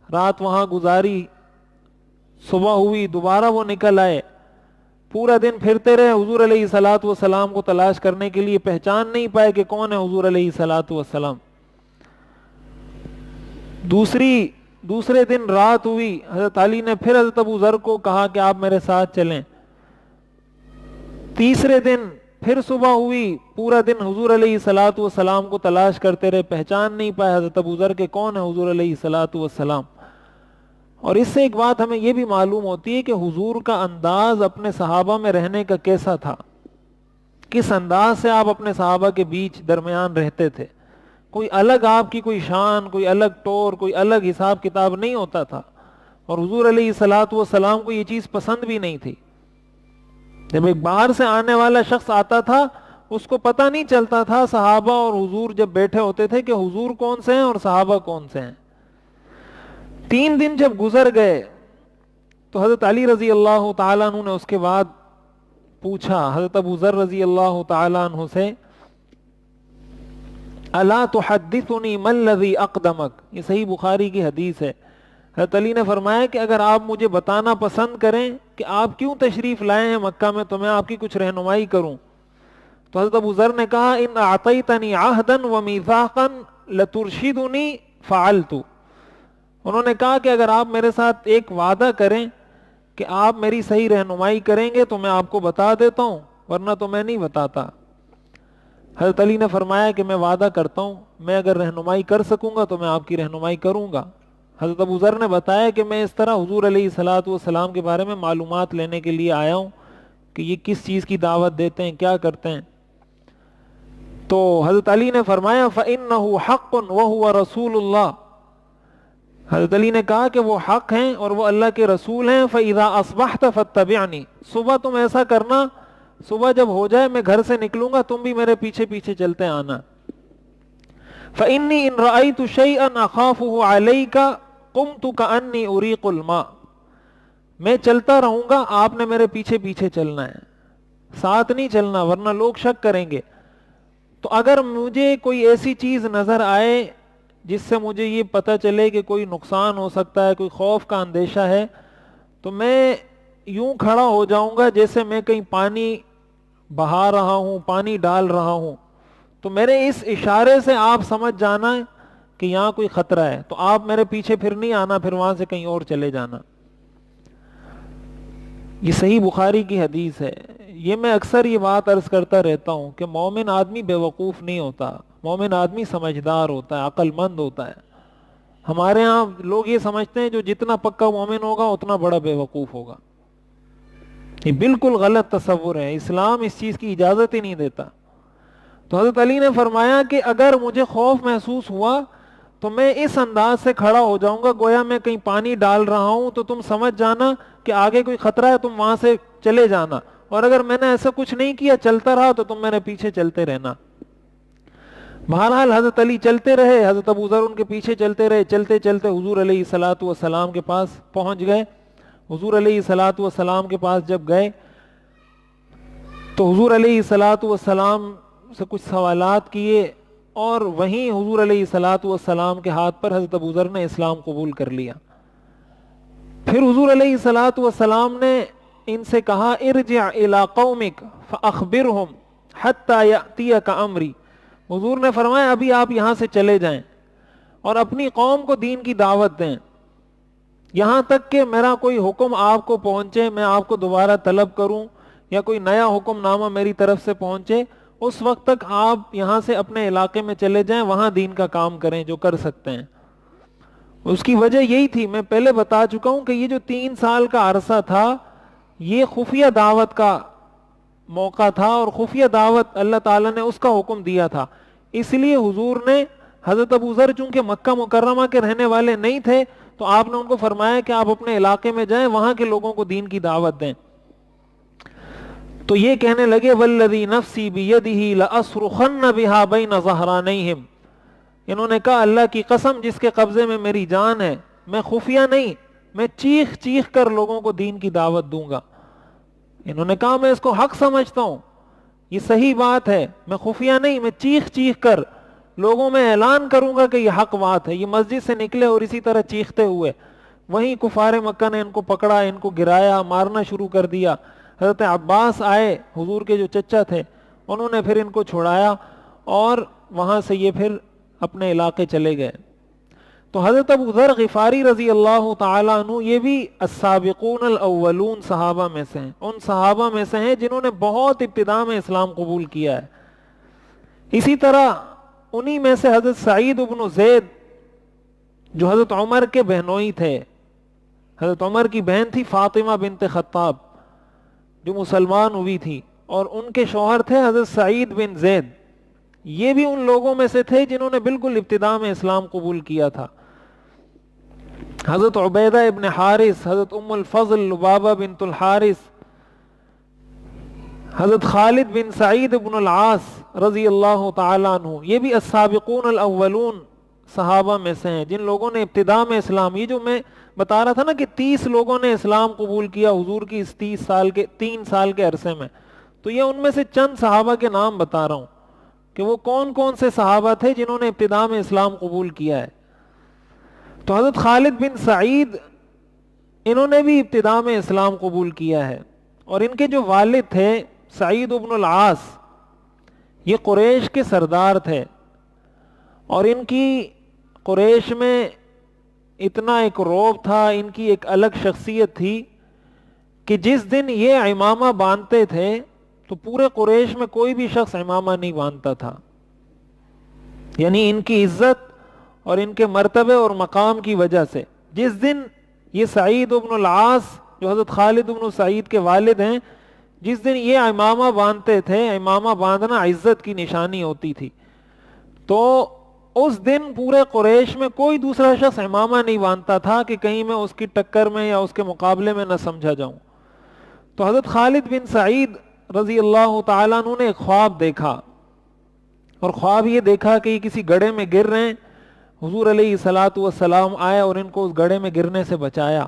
رات وہاں گزاری. صبح ہوئی، دوبارہ وہ نکل آئے. پورا دن پھرتے رہے، حضور علیہ الصلوۃ والسلام کو تلاش کرنے کے لیے. پہچان نہیں پائے کہ کون ہے حضور علیہ الصلوۃ والسلام. دوسرے دن رات ہوئی. حضرت علی نے پھر حضرت ابو ذر کو کہا کہ آپ میرے ساتھ چلیں. تیسرے دن پھر صبح ہوئی. پورا دن حضور علیہ الصلوۃ والسلام کو تلاش کرتے رہے. پہچان نہیں پائے حضرت ابو ذر کہ کون ہے حضور علیہ الصلوۃ والسلام. اور اس سے ایک بات ہمیں یہ بھی معلوم ہوتی ہے کہ حضور کا انداز اپنے صحابہ میں رہنے کا کیسا تھا، کس انداز سے آپ اپنے صحابہ کے بیچ درمیان رہتے تھے. کوئی الگ آپ کی کوئی شان، کوئی الگ طور، کوئی الگ حساب کتاب نہیں ہوتا تھا. اور حضور علیہ الصلوۃ والسلام کو یہ چیز پسند بھی نہیں تھی. جب ایک باہر سے آنے والا شخص آتا تھا اس کو پتہ نہیں چلتا تھا صحابہ اور حضور جب بیٹھے ہوتے تھے کہ حضور کون سے ہیں اور صحابہ کون سے ہیں. 3 دن جب گزر گئے تو حضرت علی رضی اللہ تعالیٰ عنہ نے اس کے بعد پوچھا حضرت ابو ذر رضی اللہ تعالیٰ عنہ سے، الا تحدثنی ما الذی اقدمک. یہ صحیح بخاری کی حدیث ہے. حضرت علی نے فرمایا کہ اگر آپ مجھے بتانا پسند کریں کہ آپ کیوں تشریف لائے ہیں مکہ میں تو میں آپ کی کچھ رہنمائی کروں. تو حضرت ابو ذر نے کہا، ان اعطیتنی عہدا ومیثاقا لترشدنی فعلت. انہوں نے کہا کہ اگر آپ میرے ساتھ ایک وعدہ کریں کہ آپ میری صحیح رہنمائی کریں گے تو میں آپ کو بتا دیتا ہوں، ورنہ تو میں نہیں بتاتا. حضرت علی نے فرمایا کہ میں وعدہ کرتا ہوں، میں اگر رہنمائی کر سکوں گا تو میں آپ کی رہنمائی کروں گا. حضرت ابو ذر نے بتایا کہ میں اس طرح حضور علیہ الصلوۃ والسلام کے بارے میں معلومات لینے کے لیے آیا ہوں کہ یہ کس چیز کی دعوت دیتے ہیں، کیا کرتے ہیں. تو حضرت علی نے فرمایا فَإِنَّهُ حَقٌّ وَهُوَ رَسُولُ اللَّهِ. حضرت علی نے کہا کہ وہ حق ہیں اور وہ اللہ کے رسول ہیں. فَإِذَا أَصْبَحْتَ فَاتَّبِعْنِي. صبح تم ایسا کرنا، صبح جب ہو جائے میں گھر سے نکلوں گا، تم بھی میرے پیچھے پیچھے چلتے آنا. فَإِنِّي إِن رَأَيْتُ شَيْئًا أَخَافُهُ عَلَيْكَ قُمْتُ كَأَنِّي أُرِيقُ الْمَاءَ. میں چلتا رہوں گا، آپ نے میرے پیچھے پیچھے چلنا ہے، ساتھ نہیں چلنا ورنہ لوگ شک کریں گے. تو اگر مجھے کوئی ایسی چیز نظر آئے جس سے مجھے یہ پتہ چلے کہ کوئی نقصان ہو سکتا ہے، کوئی خوف کا اندیشہ ہے، تو میں یوں کھڑا ہو جاؤں گا جیسے میں کہیں پانی بہا رہا ہوں، پانی ڈال رہا ہوں. تو میرے اس اشارے سے آپ سمجھ جانا کہ یہاں کوئی خطرہ ہے، تو آپ میرے پیچھے پھر نہیں آنا، پھر وہاں سے کہیں اور چلے جانا۔ یہ صحیح بخاری کی حدیث ہے۔ یہ میں اکثر یہ بات عرض کرتا رہتا ہوں کہ مومن آدمی بے وقوف نہیں ہوتا، مومن آدمی سمجھدار ہوتا ہے، عقل مند ہوتا ہے۔ ہمارے ہاں لوگ یہ سمجھتے ہیں جو جتنا پکا مومن ہوگا اتنا بڑا بے وقوف ہوگا۔ یہ بالکل غلط تصور ہے، اسلام اس چیز کی اجازت ہی نہیں دیتا۔ تو حضرت علی نے فرمایا کہ اگر مجھے خوف محسوس ہوا تو میں اس انداز سے کھڑا ہو جاؤں گا گویا میں کہیں پانی ڈال رہا ہوں، تو تم سمجھ جانا کہ آگے کوئی خطرہ ہے، تم وہاں سے چلے جانا، اور اگر میں نے ایسا کچھ نہیں کیا، چلتا رہا، تو تم میرے پیچھے چلتے رہنا۔ بہرحال حضرت علی چلتے رہے، حضرت ابو ذر ان کے پیچھے چلتے رہے، چلتے چلتے حضور علیہ الصلوۃ والسلام کے پاس پہنچ گئے۔ حضور علیہ الصلوۃ والسلام کے پاس جب گئے تو حضور علیہ الصلوۃ والسلام سے کچھ سوالات کیے، اور وہیں حضور علیہ الصلوۃ والسلام کے ہاتھ پر حضرت ابو ذر نے اسلام قبول کر لیا۔ پھر حضور علیہ الصلوۃ والسلام نے ان سے کہا ارجع الی قومک فاخبرہم حتی یأتیک امری۔ حضور نے فرمایا ابھی آپ یہاں سے چلے جائیں اور اپنی قوم کو دین کی دعوت دیں، یہاں تک کہ میرا کوئی حکم آپ کو پہنچے، میں آپ کو دوبارہ طلب کروں، یا کوئی نیا حکم نامہ میری طرف سے پہنچے، اس وقت تک آپ یہاں سے اپنے علاقے میں چلے جائیں، وہاں دین کا کام کریں جو کر سکتے ہیں۔ اس کی وجہ یہی تھی، میں پہلے بتا چکا ہوں کہ یہ جو 3 سال کا عرصہ تھا یہ خفیہ دعوت کا موقع تھا، اور خفیہ دعوت اللہ تعالیٰ نے اس کا حکم دیا تھا۔ اس لیے حضور نے حضرت ابو ذر چونکہ مکہ مکرمہ کے رہنے والے نہیں تھے، تو آپ نے ان کو فرمایا کہ آپ اپنے علاقے میں جائیں، وہاں کے لوگوں کو دین کی دعوت دیں۔ تو یہ کہنے لگے والذی نفسی بیدہ لأصرخن بہا بین ظہرانیہم، انہوں نے کہا اللہ کی قسم جس کے قبضے میں میری جان ہے، میں خفیہ نہیں، میں چیخ چیخ کر لوگوں کو دین کی دعوت دوں گا۔ انہوں نے کہا میں اس کو حق سمجھتا ہوں، یہ صحیح بات ہے، میں خفیہ نہیں، میں چیخ چیخ کر لوگوں میں اعلان کروں گا کہ یہ حق بات ہے۔ یہ مسجد سے نکلے اور اسی طرح چیختے ہوئے، وہیں کفار مکہ نے ان کو پکڑا، ان کو گرایا، مارنا شروع کر دیا۔ حضرت عباس آئے حضور کے جو چچا تھے، انہوں نے پھر ان کو چھڑایا، اور وہاں سے یہ پھر اپنے علاقے چلے گئے۔ تو حضرت ابو ذر غفاری رضی اللہ تعالیٰ عنہ یہ بھی السابقون الاولون صحابہ میں سے ہیں، ان صحابہ میں سے ہیں جنہوں نے بہت ابتداء میں اسلام قبول کیا ہے۔ اسی طرح انہی میں سے حضرت سعید بن زید جو حضرت عمر کے بہنوئی تھے، حضرت عمر کی بہن تھی فاطمہ بنت خطاب جو مسلمان ہوئی تھی، اور ان کے شوہر تھے حضرت سعید بن زید، یہ بھی ان لوگوں میں سے تھے جنہوں نے بالکل ابتداء میں اسلام قبول کیا تھا۔ حضرت عبیدہ ابن حارث، حضرت ام الفضل لبابہ بنت الحارث، حضرت خالد بن سعید بن العاص رضی اللہ تعالیٰ عنہ، یہ بھی السابقون الاولون صحابہ میں سے ہیں جن لوگوں نے ابتداء میں اسلام، یہ جو میں بتا رہا تھا نا کہ 30 لوگوں نے اسلام قبول کیا حضور کی اس 3 سال کے عرصے میں، تو یہ ان میں سے چند صحابہ کے نام بتا رہا ہوں کہ وہ کون کون سے صحابہ تھے جنہوں نے ابتداء میں اسلام قبول کیا ہے۔ تو حضرت خالد بن سعید انہوں نے بھی ابتداء میں اسلام قبول کیا ہے، اور ان کے جو والد تھے سعید بن العاص، یہ قریش کے سردار تھے، اور ان کی قریش میں اتنا ایک رعب تھا، ان کی ایک الگ شخصیت تھی کہ جس دن یہ عمامہ باندھتے تھے تو پورے قریش میں کوئی بھی شخص عمامہ نہیں باندھتا تھا۔ یعنی ان کی عزت اور ان کے مرتبے اور مقام کی وجہ سے جس دن یہ سعید بن العاص جو حضرت خالد بن سعید کے والد ہیں، جس دن یہ عمامہ باندھتے تھے، عمامہ باندھنا عزت کی نشانی ہوتی تھی، تو اس دن پورے قریش میں کوئی دوسرا شخص عمامہ نہیں باندھتا تھا کہ کہیں میں اس کی ٹکر میں یا اس کے مقابلے میں نہ سمجھا جاؤں۔ تو حضرت خالد بن سعید رضی اللہ تعالیٰ عنہ نے ایک خواب دیکھا، اور خواب یہ دیکھا کہ یہ کسی گڑھے میں گر رہے ہیں۔ حضور علیہ الصلوۃ والسلام آئے اور ان کو اس گڑھے میں گرنے سے بچایا۔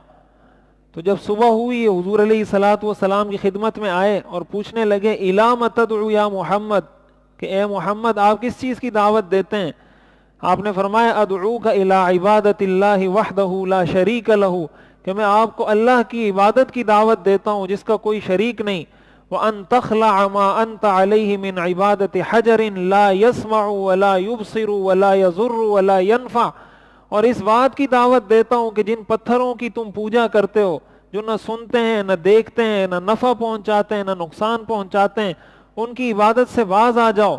تو جب صبح ہوئی یہ حضور علیہ الصلوۃ والسلام کی خدمت میں آئے اور پوچھنے لگے اِلَامَ تَدْعُو یا محمد، کہ اے محمد آپ کس چیز کی دعوت دیتے ہیں؟ آپ نے فرمایا ادعوک الی عبادت اللہ وحدہ لا شریک لہ، کہ میں آپ کو اللہ کی عبادت کی دعوت دیتا ہوں جس کا کوئی شریک نہیں، وَأَن تَخْلَعَ مَا أَنْتَ عَلَيْهِ مِنْ عِبَادَةِ حَجَرٍ لَا يَسْمَعُ وَلَا يُبْصِرُ وَلَا يَضُرُّ وَلَا يَنْفَعُ. اور اس بات کی دعوت دیتا ہوں کہ جن پتھروں کی تم پوجا کرتے ہو، جو نہ سنتے ہیں نہ دیکھتے ہیں، نہ نفع پہنچاتے ہیں نہ نقصان پہنچاتے ہیں، ان کی عبادت سے باز آ جاؤ.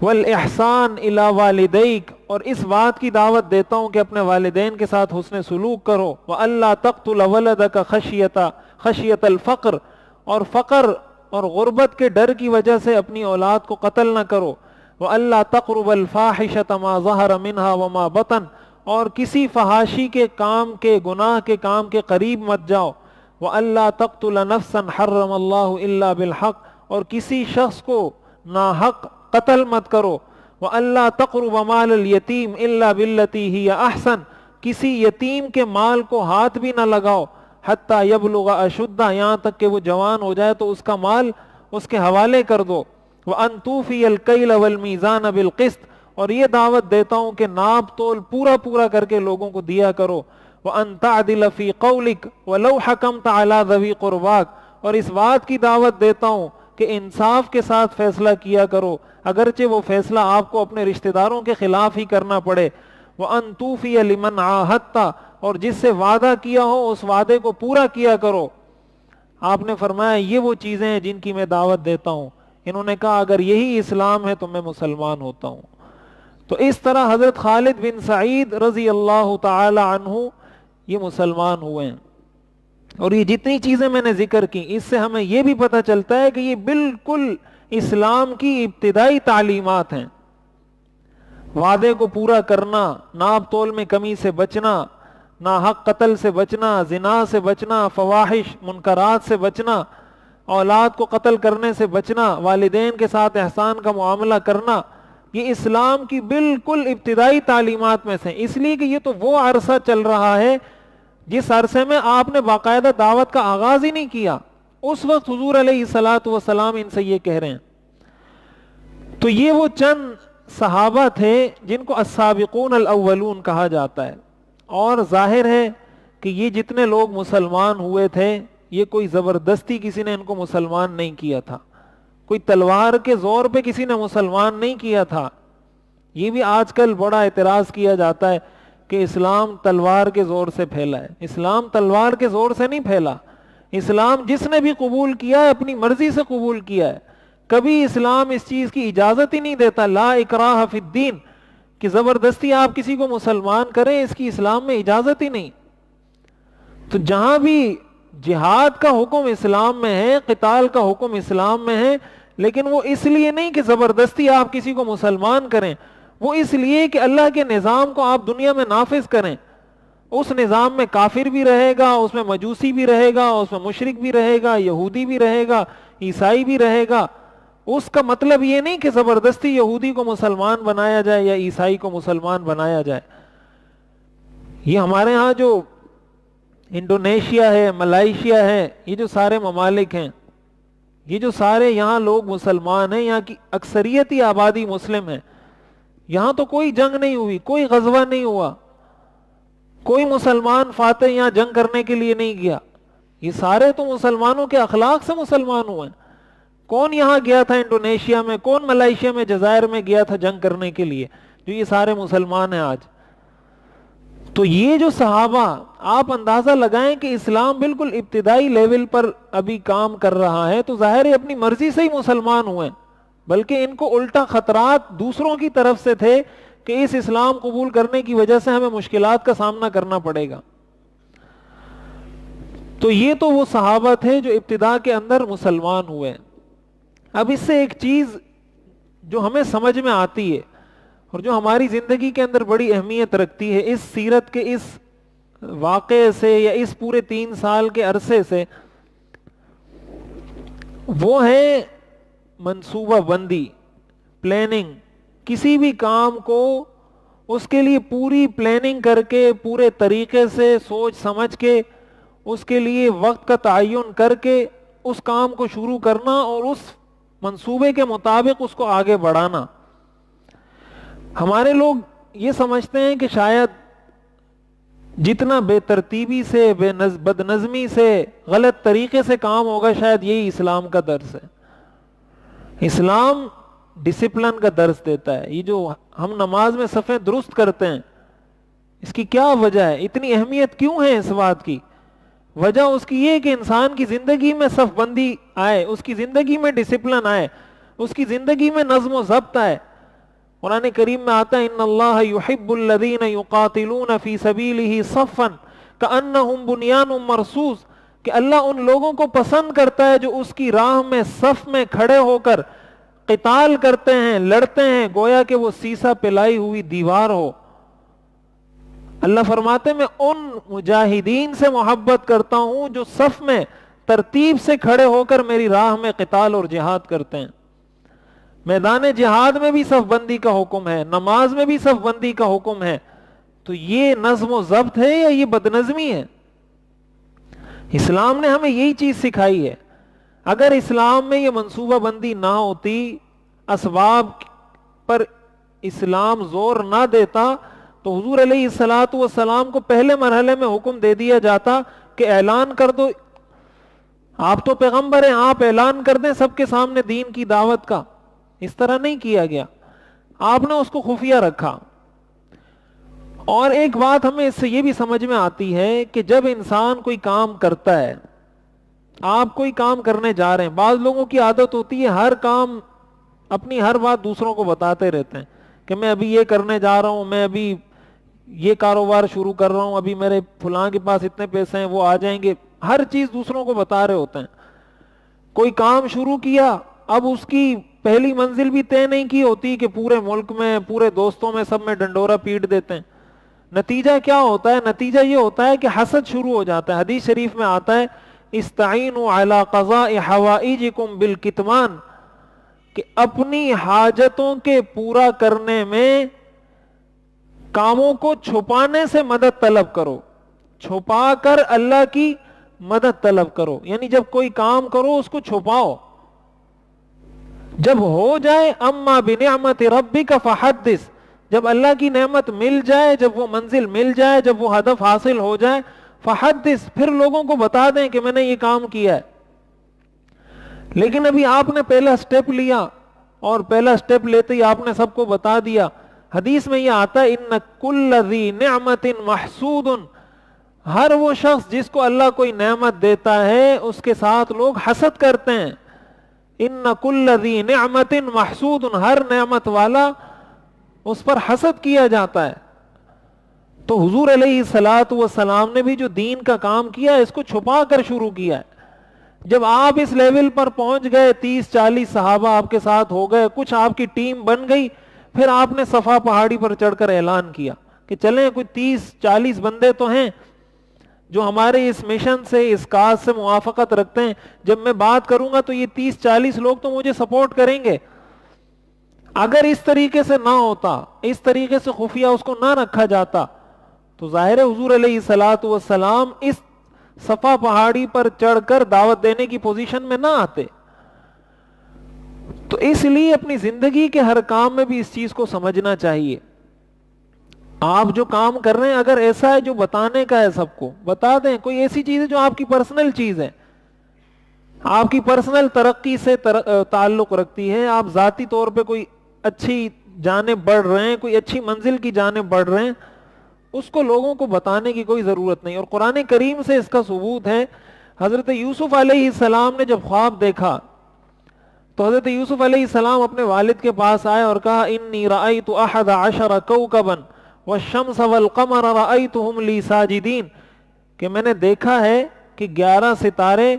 والإحسان إلى والديك، اور اس بات کی دعوت دیتا ہوں کہ اپنے والدین کے ساتھ حسن سلوک کرو. وَأَلَّا تَقْتُلَ وَلَدَكَ خَشْيَةَ الْفَقْرِ، اور فقر اور غربت کے ڈر کی وجہ سے اپنی اولاد کو قتل نہ کرو. وَأَلَّا تَقْرُبَ الْفَاحِشَةَ مَا ظَهَرَ مِنْهَا وَمَا بَطَنَ، اور کسی فحاشی کے کام کے، گناہ کے کام کے قریب مت جاؤ. وَأَلَّا تَقْتُلَ نَفْسًا حَرَّمَ اللَّهُ إِلَّا بِالْحَقِّ، اور کسی شخص کو ناحق قتل مت کرو. وَأَلَّا تَقْرُبَ مَالَ الْيَتِيمِ إِلَّا بِالَّتِي هِيَ أَحْسَنُ، کسی یتیم کے مال کو ہاتھ بھی نہ لگاؤ. حَتَّى يَبْلُغَ أَشُدَّهُ، یہاں تک کہ وہ جوان ہو جائے تو اس کا مال اس کے حوالے کر دو. وَأَن تُوفِيَ الْكَيْلَ وَالْمِيزَانَ بِالْقِسْطِ، اور یہ دعوت دیتا ہوں کہ ناپ تول پورا پورا کر کے لوگوں کو دیا کرو. وَأَن تَعْدِلَ فِي قَوْلِكَ وَلَوْ حَكَمْتَ عَلَى ذَوِي قُرْبَاكَ، اور اس بات کی دعوت دیتا ہوں کہ انصاف کے ساتھ فیصلہ کیا کرو، اگرچہ وہ فیصلہ آپ کو اپنے رشتہ داروں کے خلاف ہی کرنا پڑے. وَأَن تُوفِيَ لِمَنْ عَاهَدتَّ، اور جس سے وعدہ کیا ہو اس وعدے کو پورا کیا کرو. آپ نے فرمایا یہ وہ چیزیں ہیں جن کی میں دعوت دیتا ہوں. انہوں نے کہا اگر یہی اسلام ہے تو میں مسلمان ہوتا ہوں. تو اس طرح حضرت خالد بن سعید رضی اللہ تعالی عنہ یہ مسلمان ہوئے ہیں. اور یہ جتنی چیزیں میں نے ذکر کی، اس سے ہمیں یہ بھی پتہ چلتا ہے کہ یہ بالکل اسلام کی ابتدائی تعلیمات ہیں. وعدے کو پورا کرنا، ناپ تول میں کمی سے بچنا، ناحق قتل سے بچنا، زنا سے بچنا، فواحش منکرات سے بچنا، اولاد کو قتل کرنے سے بچنا، والدین کے ساتھ احسان کا معاملہ کرنا، یہ اسلام کی بالکل ابتدائی تعلیمات میں سے. اس لیے کہ یہ تو وہ عرصہ چل رہا ہے جس عرصے میں آپ نے باقاعدہ دعوت کا آغاز ہی نہیں کیا. اس وقت حضور علیہ الصلاۃ والسلام ان سے یہ کہہ رہے ہیں. تو یہ وہ چند صحابہ تھے جن کو السابقون الاولون کہا جاتا ہے. اور ظاہر ہے کہ یہ جتنے لوگ مسلمان ہوئے تھے یہ کوئی زبردستی کسی نے ان کو مسلمان نہیں کیا تھا، کوئی تلوار کے زور پہ کسی نے مسلمان نہیں کیا تھا. یہ بھی آج کل بڑا اعتراض کیا جاتا ہے کہ اسلام تلوار کے زور سے پھیلا ہے. اسلام تلوار کے زور سے نہیں پھیلا. اسلام جس نے بھی قبول کیا ہے اپنی مرضی سے قبول کیا ہے. کبھی اسلام اس چیز کی اجازت ہی نہیں دیتا، لا اکراہ فی الدین، کہ زبردستی آپ کسی کو مسلمان کریں، اس کی اسلام میں اجازت ہی نہیں. تو جہاں بھی جہاد کا حکم اسلام میں ہے، قتال کا حکم اسلام میں ہے، لیکن وہ اس لیے نہیں کہ زبردستی آپ کسی کو مسلمان کریں، وہ اس لیے کہ اللہ کے نظام کو آپ دنیا میں نافذ کریں. اس نظام میں کافر بھی رہے گا، اس میں مجوسی بھی رہے گا، اس میں مشرک بھی رہے گا، یہودی بھی رہے گا، عیسائی بھی رہے گا. اس کا مطلب یہ نہیں کہ زبردستی یہودی کو مسلمان بنایا جائے یا عیسائی کو مسلمان بنایا جائے. یہ ہمارے ہاں جو انڈونیشیا ہے، ملائیشیا ہے، یہ جو سارے ممالک ہیں، یہ جو سارے یہاں لوگ مسلمان ہیں، یہاں کی اکثریتی آبادی مسلم ہے. یہاں تو کوئی جنگ نہیں ہوئی، کوئی غزوہ نہیں ہوا، کوئی مسلمان فاتح یہاں جنگ کرنے کے لیے نہیں گیا. یہ سارے تو مسلمانوں کے اخلاق سے مسلمان ہوئے ہیں. کون یہاں گیا تھا انڈونیشیا میں، کون ملائیشیا میں، جزائر میں گیا تھا جنگ کرنے کے لیے، جو یہ سارے مسلمان ہیں آج. تو یہ جو صحابہ، آپ اندازہ لگائیں کہ اسلام بالکل ابتدائی لیول پر ابھی کام کر رہا ہے، تو ظاہر ہے اپنی مرضی سے ہی مسلمان ہوئے، بلکہ ان کو الٹا خطرات دوسروں کی طرف سے تھے کہ اس اسلام قبول کرنے کی وجہ سے ہمیں مشکلات کا سامنا کرنا پڑے گا. تو یہ تو وہ صحابہ تھے جو ابتدا کے اندر مسلمان ہوئے. اب اس سے ایک چیز جو ہمیں سمجھ میں آتی ہے اور جو ہماری زندگی کے اندر بڑی اہمیت رکھتی ہے اس سیرت کے اس واقعے سے یا اس پورے 3 سال کے عرصے سے، وہ ہے منصوبہ بندی، پلاننگ. کسی بھی کام کو اس کے لیے پوری پلاننگ کر کے، پورے طریقے سے سوچ سمجھ کے، اس کے لیے وقت کا تعین کر کے اس کام کو شروع کرنا اور اس منصوبے کے مطابق اس کو آگے بڑھانا. ہمارے لوگ یہ سمجھتے ہیں کہ شاید جتنا بے ترتیبی سے بد نظمی سے غلط طریقے سے کام ہوگا شاید یہی اسلام کا درس ہے. اسلام ڈسپلن کا درس دیتا ہے. یہ جو ہم نماز میں صفیں درست کرتے ہیں اس کی کیا وجہ ہے, اتنی اہمیت کیوں ہے اس بات کی؟ وجہ اس کی یہ کہ انسان کی زندگی میں صف بندی آئے, اس کی زندگی میں ڈسپلن آئے, اس کی زندگی میں نظم و ضبط آئے. قرآن کریم میں آتا ہے ان اللہ یحب الذین یقاتلون فی سبیلہ صفا کأنہم بنیان مرصوص, کہ اللہ ان لوگوں کو پسند کرتا ہے جو اس کی راہ میں صف میں کھڑے ہو کر قتال کرتے ہیں, لڑتے ہیں, گویا کہ وہ سیسا پلائی ہوئی دیوار ہو. اللہ فرماتے میں ان مجاہدین سے محبت کرتا ہوں جو صف میں ترتیب سے کھڑے ہو کر میری راہ میں قتال اور جہاد کرتے ہیں. میدان جہاد میں بھی صف بندی کا حکم ہے, نماز میں بھی صف بندی کا حکم ہے. تو یہ نظم و ضبط ہے یا یہ بدنظمی ہے؟ اسلام نے ہمیں یہی چیز سکھائی ہے. اگر اسلام میں یہ منصوبہ بندی نہ ہوتی, اسباب پر اسلام زور نہ دیتا, تو حضور علیہ الصلوۃ والسلام کو پہلے مرحلے میں حکم دے دیا جاتا کہ اعلان کر دو, آپ تو پیغمبر ہیں, آپ اعلان کر دیں سب کے سامنے دین کی دعوت کا. اس طرح نہیں کیا گیا, آپ نے اس کو خفیہ رکھا. اور ایک بات ہمیں اس سے یہ بھی سمجھ میں آتی ہے کہ جب انسان کوئی کام کرتا ہے, آپ کوئی کام کرنے جا رہے ہیں, بعض لوگوں کی عادت ہوتی ہے ہر کام اپنی ہر بات دوسروں کو بتاتے رہتے ہیں کہ میں ابھی یہ کرنے جا رہا ہوں, میں ابھی یہ کاروبار شروع کر رہا ہوں, ابھی میرے فلاں کے پاس اتنے پیسے ہیں وہ آ جائیں گے. ہر چیز دوسروں کو بتا رہے ہوتے ہیں. کوئی کام شروع کیا, اب اس کی پہلی منزل بھی طے نہیں کی ہوتی کہ پورے ملک میں, پورے دوستوں میں, سب میں ڈنڈورا پیٹ دیتے ہیں. نتیجہ کیا ہوتا ہے؟ نتیجہ یہ ہوتا ہے کہ حسد شروع ہو جاتا ہے. حدیث شریف میں آتا ہے استعینوا علی قضاء حوائجکم بالکتمان, کہ اپنی حاجتوں کے پورا کرنے میں کاموں کو چھپانے سے مدد طلب کرو, چھپا کر اللہ کی مدد طلب کرو. یعنی جب کوئی کام کرو اس کو چھپاؤ, جب ہو جائے اما بنعمت ربک فحدث, جب اللہ کی نعمت مل جائے, جب وہ منزل مل جائے, جب وہ ہدف حاصل ہو جائے, فحدث, پھر لوگوں کو بتا دیں کہ میں نے یہ کام کیا ہے. لیکن ابھی آپ نے پہلا سٹیپ لیا اور پہلا سٹیپ لیتے ہی آپ نے سب کو بتا دیا. حدیث میں یہ آتا ہے ان کل ذی نعمت محسود, ہر وہ شخص جس کو اللہ کوئی نعمت دیتا ہے اس کے ساتھ لوگ حسد کرتے ہیں. ان کل ذی نعمت محسود, ہر نعمت والا اس پر حسد کیا جاتا ہے. تو حضور علیہ الصلوۃ والسلام نے بھی جو دین کا کام کیا اس کو چھپا کر شروع کیا ہے. جب آپ اس لیول پر پہنچ گئے, 30-40 صحابہ آپ کے ساتھ ہو گئے, کچھ آپ کی ٹیم بن گئی, پھر آپ نے صفا پہاڑی پر چڑھ کر اعلان کیا کہ چلیں کوئی 30-40 بندے تو ہیں جو ہمارے اس مشن سے, اس کاز سے موافقت رکھتے ہیں. جب میں بات کروں گا تو یہ 30-40 لوگ تو مجھے سپورٹ کریں گے. اگر اس طریقے سے نہ ہوتا, اس طریقے سے خفیہ اس کو نہ رکھا جاتا, تو ظاہر حضور علیہ الصلوۃ والسلام اس صفا پہاڑی پر چڑھ کر دعوت دینے کی پوزیشن میں نہ آتے. تو اس لیے اپنی زندگی کے ہر کام میں بھی اس چیز کو سمجھنا چاہیے. آپ جو کام کر رہے ہیں اگر ایسا ہے جو بتانے کا ہے, سب کو بتا دیں. کوئی ایسی چیز ہے جو آپ کی پرسنل چیز ہے, آپ کی پرسنل ترقی سے تعلق رکھتی ہے, آپ ذاتی طور پہ کوئی اچھی جانب بڑھ رہے ہیں, کوئی اچھی منزل کی جانب بڑھ رہے ہیں, اس کو لوگوں کو بتانے کی کوئی ضرورت نہیں. اور قرآن کریم سے اس کا ثبوت ہے. حضرت یوسف علیہ السلام نے جب خواب دیکھا تو حضرت یوسف علیہ السلام اپنے والد کے پاس آئے اور کہا انی رأیت 11 کوکبا والشمس والقمر رأیتهم لی ساجدین, کہ میں نے دیکھا ہے کہ 11 ستارے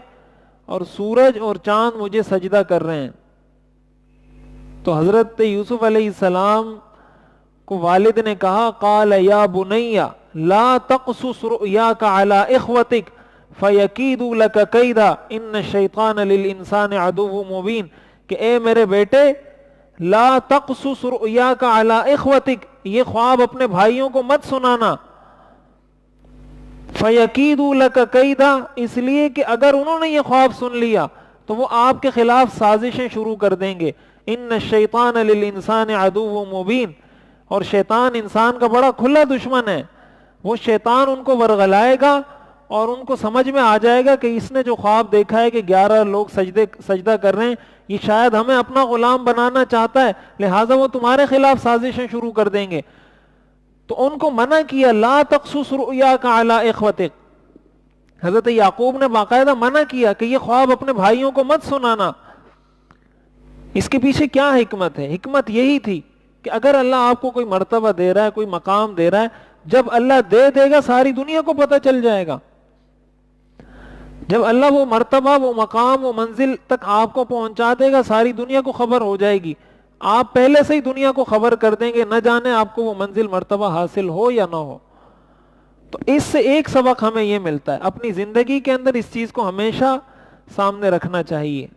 اور سورج اور چاند مجھے سجدہ کر رہے ہیں. تو حضرت یوسف علیہ السلام کو والد نے کہا قال یا بنی لا تقصص رؤیاک علی اخوتک فیکیدوا لک کیدا ان الشیطان للانسان عدو مبین, کہ اے میرے بیٹے لا تقصص رؤیاک علی اخوتک, یہ خواب اپنے بھائیوں کو مت سنانا. فیکیدوا لک کیدا, اس لیے کہ اگر انہوں نے یہ خواب سن لیا تو وہ آپ کے خلاف سازشیں شروع کر دیں گے. ان الشیطان للانسان عدو مبین, اور شیطان انسان کا بڑا کھلا دشمن ہے. وہ شیطان ان کو ورغلائے گا اور ان کو سمجھ میں آ جائے گا کہ اس نے جو خواب دیکھا ہے کہ 11 لوگ سجدہ کر رہے ہیں، یہ شاید ہمیں اپنا غلام بنانا چاہتا ہے، لہٰذا وہ تمہارے خلاف سازشیں شروع کر دیں گے۔ تو ان کو منع کیا، لا تقصص رؤیاک علی اخوتک، حضرت یعقوب نے باقاعدہ منع کیا کہ یہ خواب اپنے بھائیوں کو مت سنانا۔ اس کے پیچھے کیا حکمت ہے؟ حکمت یہی تھی کہ اگر اللہ آپ کو کوئی مرتبہ دے رہا ہے، کوئی مقام دے رہا ہے، جب اللہ دے گا ساری دنیا کو پتہ چل جائے گا۔ جب اللہ وہ مرتبہ، وہ مقام، وہ منزل تک آپ کو پہنچا دے گا، ساری دنیا کو خبر ہو جائے گی، آپ پہلے سے ہی دنیا کو خبر کر دیں گے، نہ جانے آپ کو وہ منزل مرتبہ حاصل ہو یا نہ ہو۔ تو اس سے ایک سبق ہمیں یہ ملتا ہے، اپنی زندگی کے اندر اس چیز کو ہمیشہ سامنے رکھنا چاہیے۔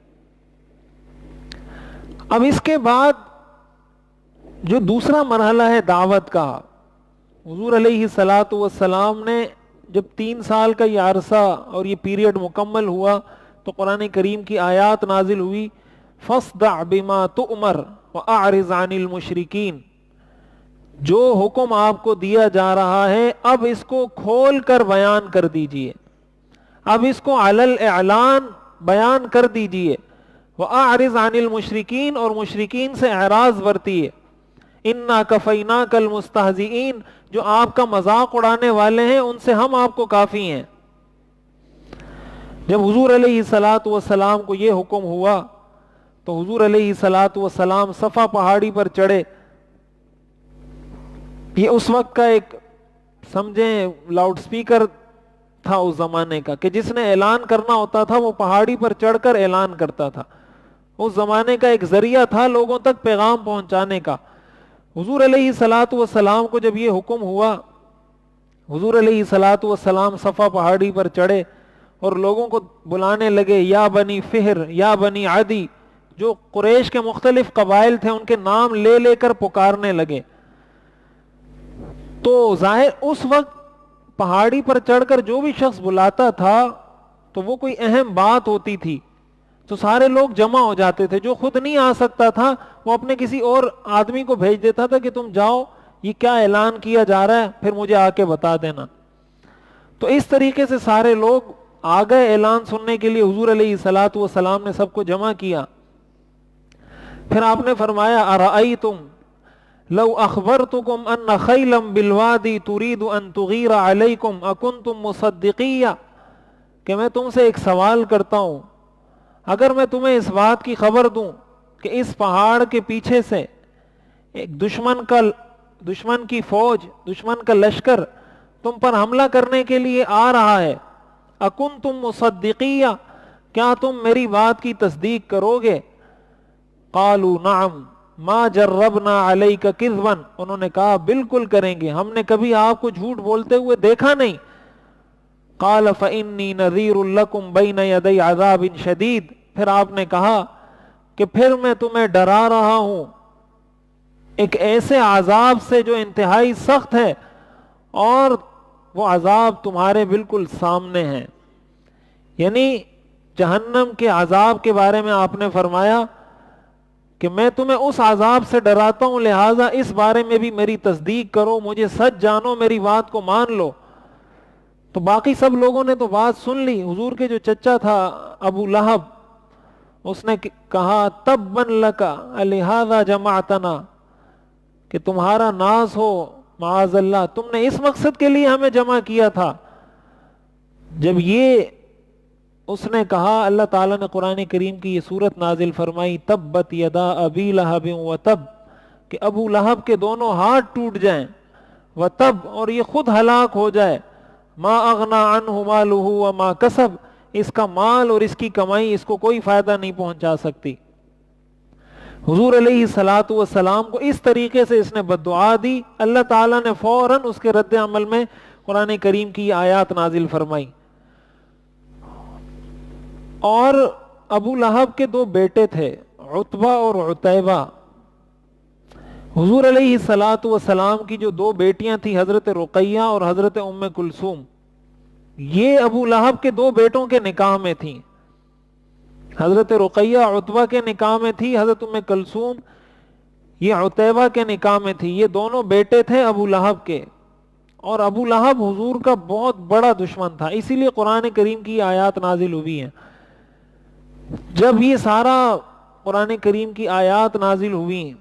اب اس کے بعد جو دوسرا مرحلہ ہے دعوت کا، حضور علیہ الصلاۃ والسلام نے جب 3 سال کا یہ عرصہ اور یہ پیریڈ مکمل ہوا تو قرآن کریم کی آیات نازل ہوئی، فاصدع بما تؤمر واعرض عن المشرکین، جو حکم آپ کو دیا جا رہا ہے اب اس کو کھول کر بیان کر دیجئے، اب اس کو علی الاعلان بیان کر دیجئے، واعرض عن المشرکین، اور مشرکین سے اعراض برتیے، انا کفیناک المستہزئین، جو آپ کا مذاق اڑانے والے ہیں ان سے ہم آپ کو کافی ہیں۔ جب حضور علیہ الصلاۃ والسلام کو یہ حکم ہوا تو حضور علیہ الصلاۃ والسلام صفا پہاڑی پر چڑھے۔ یہ اس وقت کا ایک سمجھیں لاؤڈ سپیکر تھا اس زمانے کا، کہ جس نے اعلان کرنا ہوتا تھا وہ پہاڑی پر چڑھ کر اعلان کرتا تھا، اس زمانے کا ایک ذریعہ تھا لوگوں تک پیغام پہنچانے کا۔ حضور علیہ الصلاۃ والسلام کو جب یہ حکم ہوا، حضور علیہ الصلاۃ والسلام صفا پہاڑی پر چڑھے اور لوگوں کو بلانے لگے، یا بنی فہر، یا بنی عدی، جو قریش کے مختلف قبائل تھے ان کے نام لے لے کر پکارنے لگے۔ تو ظاہر اس وقت پہاڑی پر چڑھ کر جو بھی شخص بلاتا تھا تو وہ کوئی اہم بات ہوتی تھی تو سارے لوگ جمع ہو جاتے تھے، جو خود نہیں آ سکتا تھا وہ اپنے کسی اور آدمی کو بھیج دیتا تھا کہ تم جاؤ، یہ کیا اعلان کیا جا رہا ہے، پھر مجھے آ کے بتا دینا۔ تو اس طریقے سے سارے لوگ آ گئے اعلان سننے کے لیے، حضور علیہ الصلاۃ والسلام نے سب کو جمع کیا۔ پھر آپ نے فرمایا، ارأیتم لو اخبرتکم ان خیلا بالوادی ترید ان تغیر علیکم اکنتم مصدقیہ، کہ میں تم سے ایک سوال کرتا ہوں، اگر میں تمہیں اس بات کی خبر دوں کہ اس پہاڑ کے پیچھے سے ایک دشمن کی فوج، دشمن کا لشکر تم پر حملہ کرنے کے لیے آ رہا ہے، اکنتم مصدقیہ، کیا تم میری بات کی تصدیق کرو گے؟ قالوا نعم ما جربنا علیک کذبا، انہوں نے کہا بالکل کریں گے، ہم نے کبھی آپ کو جھوٹ بولتے ہوئے دیکھا نہیں۔ قال فإنی نذیر لکم بین یدی عذاب شدید، پھر آپ نے کہا کہ پھر میں تمہیں ڈرا رہا ہوں ایک ایسے عذاب سے جو انتہائی سخت ہے، اور وہ عذاب تمہارے بالکل سامنے ہیں۔ یعنی جہنم کے عذاب کے بارے میں آپ نے فرمایا کہ میں تمہیں اس عذاب سے ڈراتا ہوں، لہٰذا اس بارے میں بھی میری تصدیق کرو، مجھے سچ جانو، میری بات کو مان لو۔ تو باقی سب لوگوں نے تو بات سن لی۔ حضور کے جو چچا تھا ابو لہب، اس نے کہا تبا لک لہذا جمعتنا، کہ تمہارا ناز ہو، معاذ اللہ، تم نے اس مقصد کے لیے ہمیں جمع کیا تھا۔ جب یہ اس نے کہا، اللہ تعالیٰ نے قرآن کریم کی یہ صورت نازل فرمائی، تبت یدا ابی لہب وتب، کہ ابو لہب کے دونوں ہاتھ ٹوٹ جائیں، وتب، اور یہ خود ہلاک ہو جائے، ما اغنا عنہ مالہ وما کسب، اس کا مال اور اس کی کمائی اس کو کوئی فائدہ نہیں پہنچا سکتی۔ حضور علیہ الصلاۃ والسلام کو اس طریقے سے اس نے بددعا دی، اللہ تعالیٰ نے فوراً اس کے رد عمل میں قرآن کریم کی آیات نازل فرمائی۔ اور ابو لہب کے 2 بیٹے تھے، عتبہ اور عتیبہ۔ حضور علیہ الصلاۃ والسلام کی جو 2 بیٹیاں تھیں، حضرت رقیہ اور حضرت ام کلثوم، یہ ابو لہب کے 2 بیٹوں کے نکاح میں تھیں۔ حضرت رقیہ عتبہ کے نکاح میں تھی، حضرت ام کلثوم یہ عتیبہ کے نکاح میں تھی۔ یہ دونوں بیٹے تھے ابو لہب کے۔ اور ابو لہب حضور کا بہت بڑا دشمن تھا، اسی لیے قرآن کریم کی آیات نازل ہوئی ہیں. جب یہ سارا قرآن کریم کی آیات نازل ہوئی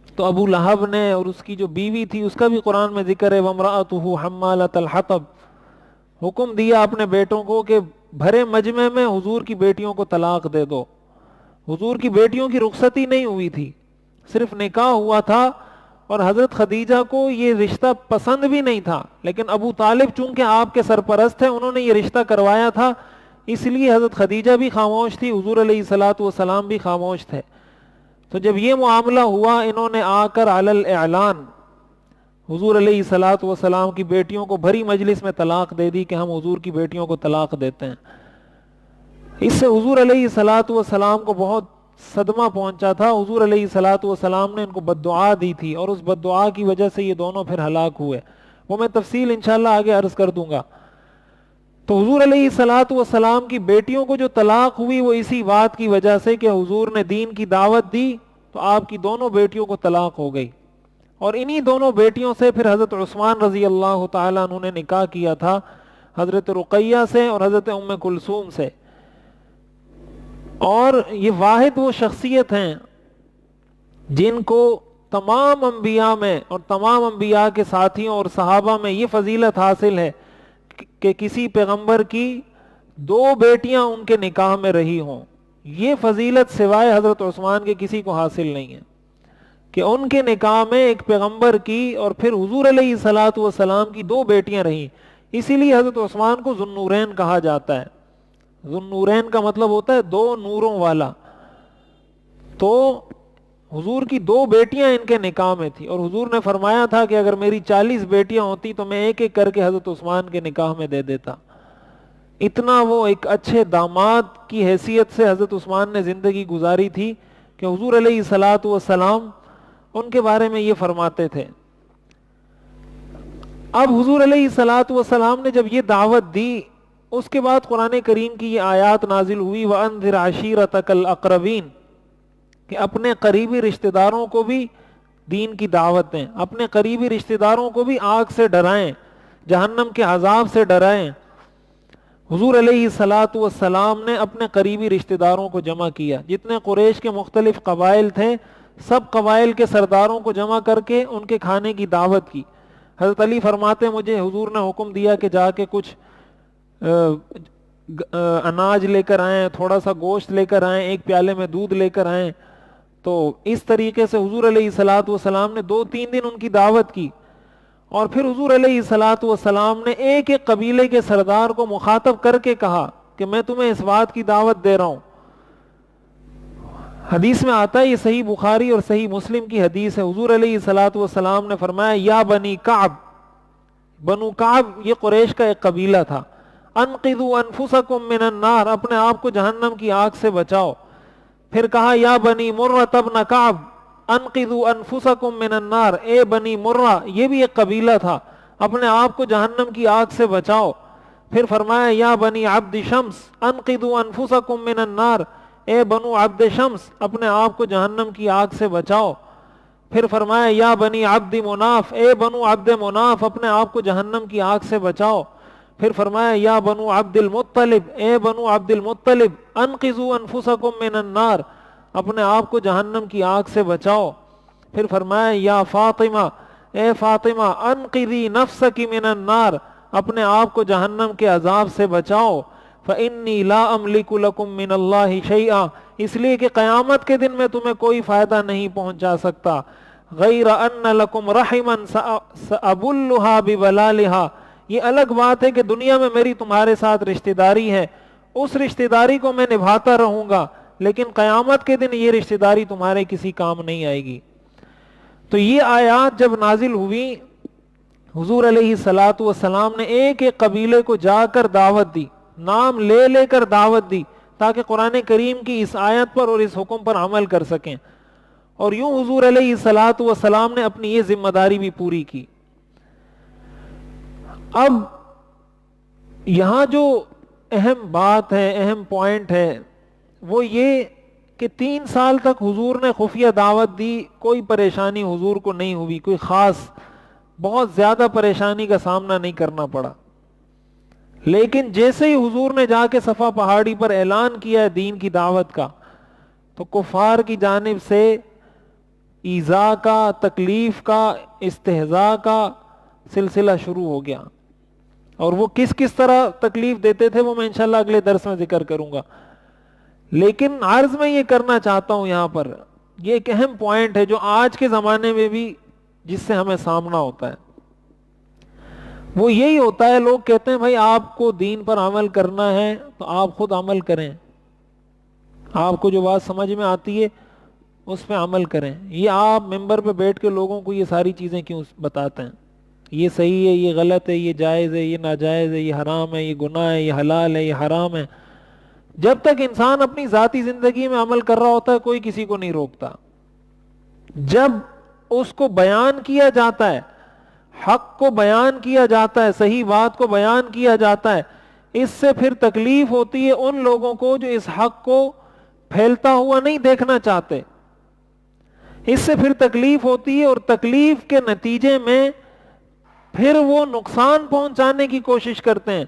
تو ابو لہب نے اور اس کی جو بیوی تھی اس کا بھی قرآن میں ذکر ہے، وَامْرَأَتُهُ حَمَّالَةَ الْحَطَبِ، حکم دیا اپنے بیٹوں کو کہ بھرے مجمع میں حضور کی بیٹیوں کو طلاق دے دو. حضور کی بیٹیوں کی رخصتی نہیں ہوئی تھی، صرف نکاح ہوا تھا، اور حضرت خدیجہ کو یہ رشتہ پسند بھی نہیں تھا، لیکن ابو طالب چونکہ آپ کے سرپرست ہیں انہوں نے یہ رشتہ کروایا تھا، اس لیے حضرت خدیجہ بھی خاموش تھی، حضور علیہ الصلاۃ والسلام بھی خاموش تھے. تو جب یہ معاملہ ہوا انہوں نے آ کر علی الاعلان حضور علیہ الصلاۃ والسلام کی بیٹیوں کو بھری مجلس میں طلاق دے دی کہ ہم حضور کی بیٹیوں کو طلاق دیتے ہیں. اس سے حضور علیہ الصلاۃ والسلام کو بہت صدمہ پہنچا تھا. حضور علیہ الصلاۃ والسلام نے ان کو بد دعا دی تھی اور اس بد دعا کی وجہ سے یہ دونوں پھر ہلاک ہوئے، وہ میں تفصیل انشاءاللہ آگے عرض کر دوں گا. تو حضور علیہ الصلاۃ والسلام کی بیٹیوں کو جو طلاق ہوئی وہ اسی بات کی وجہ سے کہ حضور نے دین کی دعوت دی تو آپ کی دونوں بیٹیوں کو طلاق ہو گئی. اور انہی دونوں بیٹیوں سے پھر حضرت عثمان رضی اللہ تعالیٰ عنہ نے نکاح کیا تھا، حضرت رقیہ سے اور حضرت ام کلثوم سے. اور یہ واحد وہ شخصیت ہیں جن کو تمام انبیاء میں اور تمام انبیاء کے ساتھیوں اور صحابہ میں یہ فضیلت حاصل ہے کہ کسی پیغمبر کی دو بیٹیاں ان کے نکاح میں رہی ہوں. یہ فضیلت سوائے حضرت عثمان کے کسی کو حاصل نہیں ہے کہ ان کے نکاح میں ایک پیغمبر کی اور پھر حضور علیہ الصلاۃ والسلام کی دو بیٹیاں رہیں. اسی لیے حضرت عثمان کو ذو النورین کہا جاتا ہے. ذو النورین کا مطلب ہوتا ہے دو نوروں والا. تو حضور کی دو بیٹیاں ان کے نکاح میں تھی اور حضور نے فرمایا تھا کہ اگر میری 40 بیٹیاں ہوتی تو میں ایک ایک کر کے حضرت عثمان کے نکاح میں دے دیتا. اتنا وہ ایک اچھے داماد کی حیثیت سے حضرت عثمان نے زندگی گزاری تھی کہ حضور علیہ الصلاۃ والسلام ان کے بارے میں یہ فرماتے تھے. اب حضور علیہ الصلاۃ والسلام نے جب یہ دعوت دی اس کے بعد قرآن کریم کی یہ آیات نازل ہوئی وَأَنذِرْ عَشِيرَتَكَ الْأَقْرَبِينَ کہ اپنے قریبی رشتہ داروں کو بھی دین کی دعوت دیں، اپنے قریبی رشتہ داروں کو بھی آگ سے ڈرائیں، جہنم کے عذاب سے ڈرائیں. حضور علیہ الصلاۃ والسلام نے اپنے قریبی رشتہ داروں کو جمع کیا، جتنے قریش کے مختلف قبائل تھے سب قبائل کے سرداروں کو جمع کر کے ان کے کھانے کی دعوت کی. حضرت علی فرماتے مجھے حضور نے حکم دیا کہ جا کے کچھ اناج لے کر آئیں، تھوڑا سا گوشت لے کر آئیں، ایک پیالے میں دودھ لے کر آئیں. تو اس طریقے سے حضور علیہ الصلاۃ والسلام نے 2-3 دن ان کی دعوت کی اور پھر حضور علیہ الصلاۃ والسلام نے ایک ایک قبیلے کے سردار کو مخاطب کر کے کہا کہ میں تمہیں اس بات کی دعوت دے رہا ہوں. حدیث میں آتا ہے، یہ صحیح بخاری اور صحیح مسلم کی حدیث ہے، حضور علیہ الصلاۃ والسلام نے فرمایا یا بنی کعب، بنو کعب یہ قریش کا ایک قبیلہ تھا، انقذوا انفسکم من النار، اپنے آپ کو جہنم کی آگ سے بچاؤ. پھر کہا یا بنی مرہ ابن کعب انقذوا انفسکم من النار، اے بنی مرہ یہ بھی ایک قبیلہ تھا، اپنے آپ کو جہنم کی آگ سے بچاؤ. پھر فرمایا یا بنی عبد شمس انقذوا انفسکم من النار، اے بنو عبد شمس اپنے آپ کو جہنم کی آگ سے بچاؤ. پھر فرمایا یا بنی عبد مناف، اے بنو عبد مناف اپنے آپ کو جہنم کی آگ سے بچاؤ. پھر فرمایا یا بنو عبد المطلب، اے بنو عبد المطلب انقذوا انفسکم من النار، اپنے آپ کو جہنم کی آگ سے بچاؤ. پھر فرمایا یا فاطمہ، اے فاطمہ انقذی نفسک من النار، اپنے آپ کو جہنم کے عذاب سے بچاؤ. فإنی لا املک لکم من اللہ شیئا، اس لیے کہ قیامت کے دن میں تمہیں کوئی فائدہ نہیں پہنچا سکتا، غیر ان لکم رحما سأبلھا ببلالھا، یہ الگ بات ہے کہ دنیا میں میری تمہارے ساتھ رشتہ داری ہے، اس رشتہ داری کو میں نبھاتا رہوں گا، لیکن قیامت کے دن یہ رشتہ داری تمہارے کسی کام نہیں آئے گی. تو یہ آیات جب نازل ہوئی حضور علیہ الصلاۃ والسلام نے ایک ایک قبیلے کو جا کر دعوت دی، نام لے لے کر دعوت دی تاکہ قرآن کریم کی اس آیت پر اور اس حکم پر عمل کر سکیں. اور یوں حضور علیہ الصلاۃ والسلام نے اپنی یہ ذمہ داری بھی پوری کی. اب یہاں جو اہم بات ہے، اہم پوائنٹ ہے وہ یہ کہ 3 سال تک حضور نے خفیہ دعوت دی، کوئی پریشانی حضور کو نہیں ہوئی، کوئی خاص بہت زیادہ پریشانی کا سامنا نہیں کرنا پڑا. لیکن جیسے ہی حضور نے جا کے صفا پہاڑی پر اعلان کیا ہے دین کی دعوت کا, تو کفار کی جانب سے ایذا کا, تکلیف کا, استہزاء کا سلسلہ شروع ہو گیا. اور وہ کس کس طرح تکلیف دیتے تھے وہ میں انشاءاللہ اگلے درس میں ذکر کروں گا. لیکن عرض میں یہ کرنا چاہتا ہوں یہاں پر, یہ ایک اہم پوائنٹ ہے جو آج کے زمانے میں بھی جس سے ہمیں سامنا ہوتا ہے, وہ یہی ہوتا ہے. لوگ کہتے ہیں بھائی آپ کو دین پر عمل کرنا ہے تو آپ خود عمل کریں, آپ کو جو بات سمجھ میں آتی ہے اس پہ عمل کریں. یہ آپ ممبر پہ بیٹھ کے لوگوں کو یہ ساری چیزیں کیوں بتاتے ہیں؟ یہ صحیح ہے, یہ غلط ہے, یہ جائز ہے, یہ ناجائز ہے, یہ حرام ہے, یہ گناہ ہے, یہ حلال ہے, یہ حرام ہے. جب تک انسان اپنی ذاتی زندگی میں عمل کر رہا ہوتا ہے کوئی کسی کو نہیں روکتا. جب اس کو بیان کیا جاتا ہے, حق کو بیان کیا جاتا ہے, صحیح بات کو بیان کیا جاتا ہے, اس سے پھر تکلیف ہوتی ہے ان لوگوں کو جو اس حق کو پھیلتا ہوا نہیں دیکھنا چاہتے. اس سے پھر تکلیف ہوتی ہے, اور تکلیف کے نتیجے میں پھر وہ نقصان پہنچانے کی کوشش کرتے ہیں,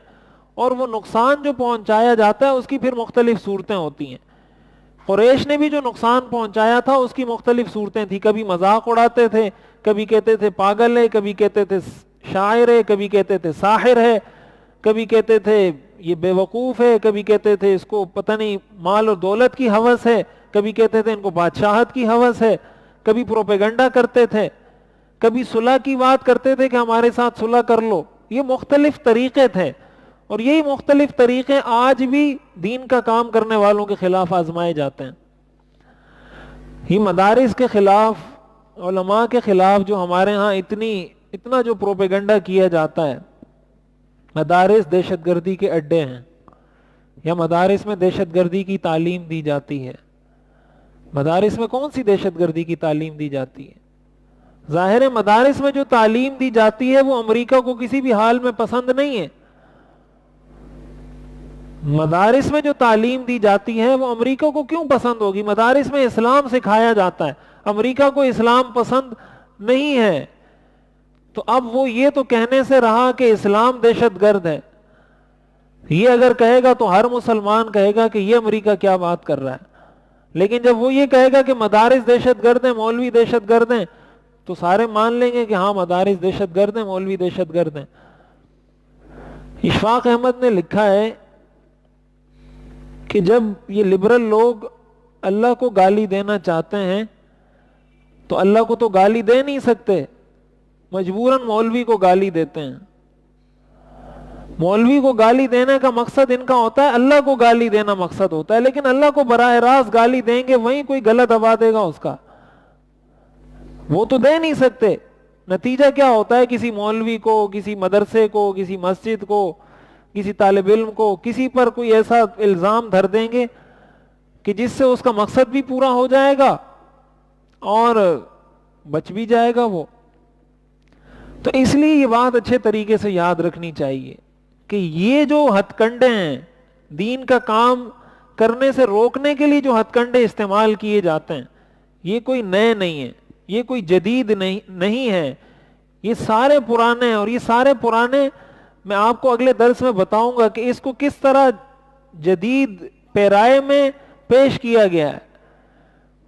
اور وہ نقصان جو پہنچایا جاتا ہے اس کی پھر مختلف صورتیں ہوتی ہیں. قریش نے بھی جو نقصان پہنچایا تھا اس کی مختلف صورتیں تھیں. کبھی مذاق اڑاتے تھے, کبھی کہتے تھے پاگل ہے, کبھی کہتے تھے شاعر ہے, کبھی کہتے تھے ساحر ہے, کبھی کہتے تھے یہ بے وقوف ہے, کبھی کہتے تھے اس کو پتہ نہیں مال اور دولت کی ہوس ہے, کبھی کہتے تھے ان کو بادشاہت کی ہوس ہے, کبھی پروپیگنڈا کرتے تھے, کبھی صلح کی بات کرتے تھے کہ ہمارے ساتھ صلح کر لو. یہ مختلف طریقے تھے, اور یہی مختلف طریقے آج بھی دین کا کام کرنے والوں کے خلاف آزمائے جاتے ہیں. یہ مدارس کے خلاف, علماء کے خلاف جو ہمارے ہاں اتنا جو پروپیگنڈا کیا جاتا ہے, مدارس دہشت گردی کے اڈے ہیں, یا مدارس میں دہشت گردی کی تعلیم دی جاتی ہے. مدارس میں کون سی دہشت گردی کی تعلیم دی جاتی ہے؟ ظاہر ہے مدارس میں جو تعلیم دی جاتی ہے وہ امریکہ کو کسی بھی حال میں پسند نہیں ہے. مدارس میں جو تعلیم دی جاتی ہے وہ امریکہ کو کیوں پسند ہوگی؟ مدارس میں اسلام سکھایا جاتا ہے, امریکہ کو اسلام پسند نہیں ہے. تو اب وہ یہ تو کہنے سے رہا کہ اسلام دہشت گرد ہے, یہ اگر کہے گا تو ہر مسلمان کہے گا کہ یہ امریکہ کیا بات کر رہا ہے. لیکن جب وہ یہ کہے گا کہ مدارس دہشت گرد ہیں, مولوی دہشت گرد ہیں, تو سارے مان لیں گے کہ ہاں مدارس دہشت گرد ہیں, مولوی دہشت گرد ہیں. اشفاق احمد نے لکھا ہے کہ جب یہ لبرل لوگ اللہ کو گالی دینا چاہتے ہیں تو اللہ کو تو گالی دے نہیں سکتے, مجبوراً مولوی کو گالی دیتے ہیں. مولوی کو گالی دینے کا مقصد ان کا ہوتا ہے, اللہ کو گالی دینا مقصد ہوتا ہے. لیکن اللہ کو براہ راست گالی دیں گے, وہیں کوئی غلط دبا دے گا اس کا, وہ تو دے نہیں سکتے. نتیجہ کیا ہوتا ہے؟ کسی مولوی کو, کسی مدرسے کو, کسی مسجد کو, کسی طالب علم کو, کسی پر کوئی ایسا الزام دھر دیں گے کہ جس سے اس کا مقصد بھی پورا ہو جائے گا اور بچ بھی جائے گا وہ. تو اس لیے یہ بات اچھے طریقے سے یاد رکھنی چاہیے کہ یہ جو ہتھ کنڈے ہیں, دین کا کام کرنے سے روکنے کے لیے جو ہتھ کنڈے استعمال کیے جاتے ہیں, یہ کوئی نئے نہیں ہیں, یہ کوئی جدید نہیں ہے, یہ سارے پرانے ہیں. اور یہ سارے پرانے میں آپ کو اگلے درس میں بتاؤں گا کہ اس کو کس طرح جدید پیرائے میں پیش کیا گیا ہے.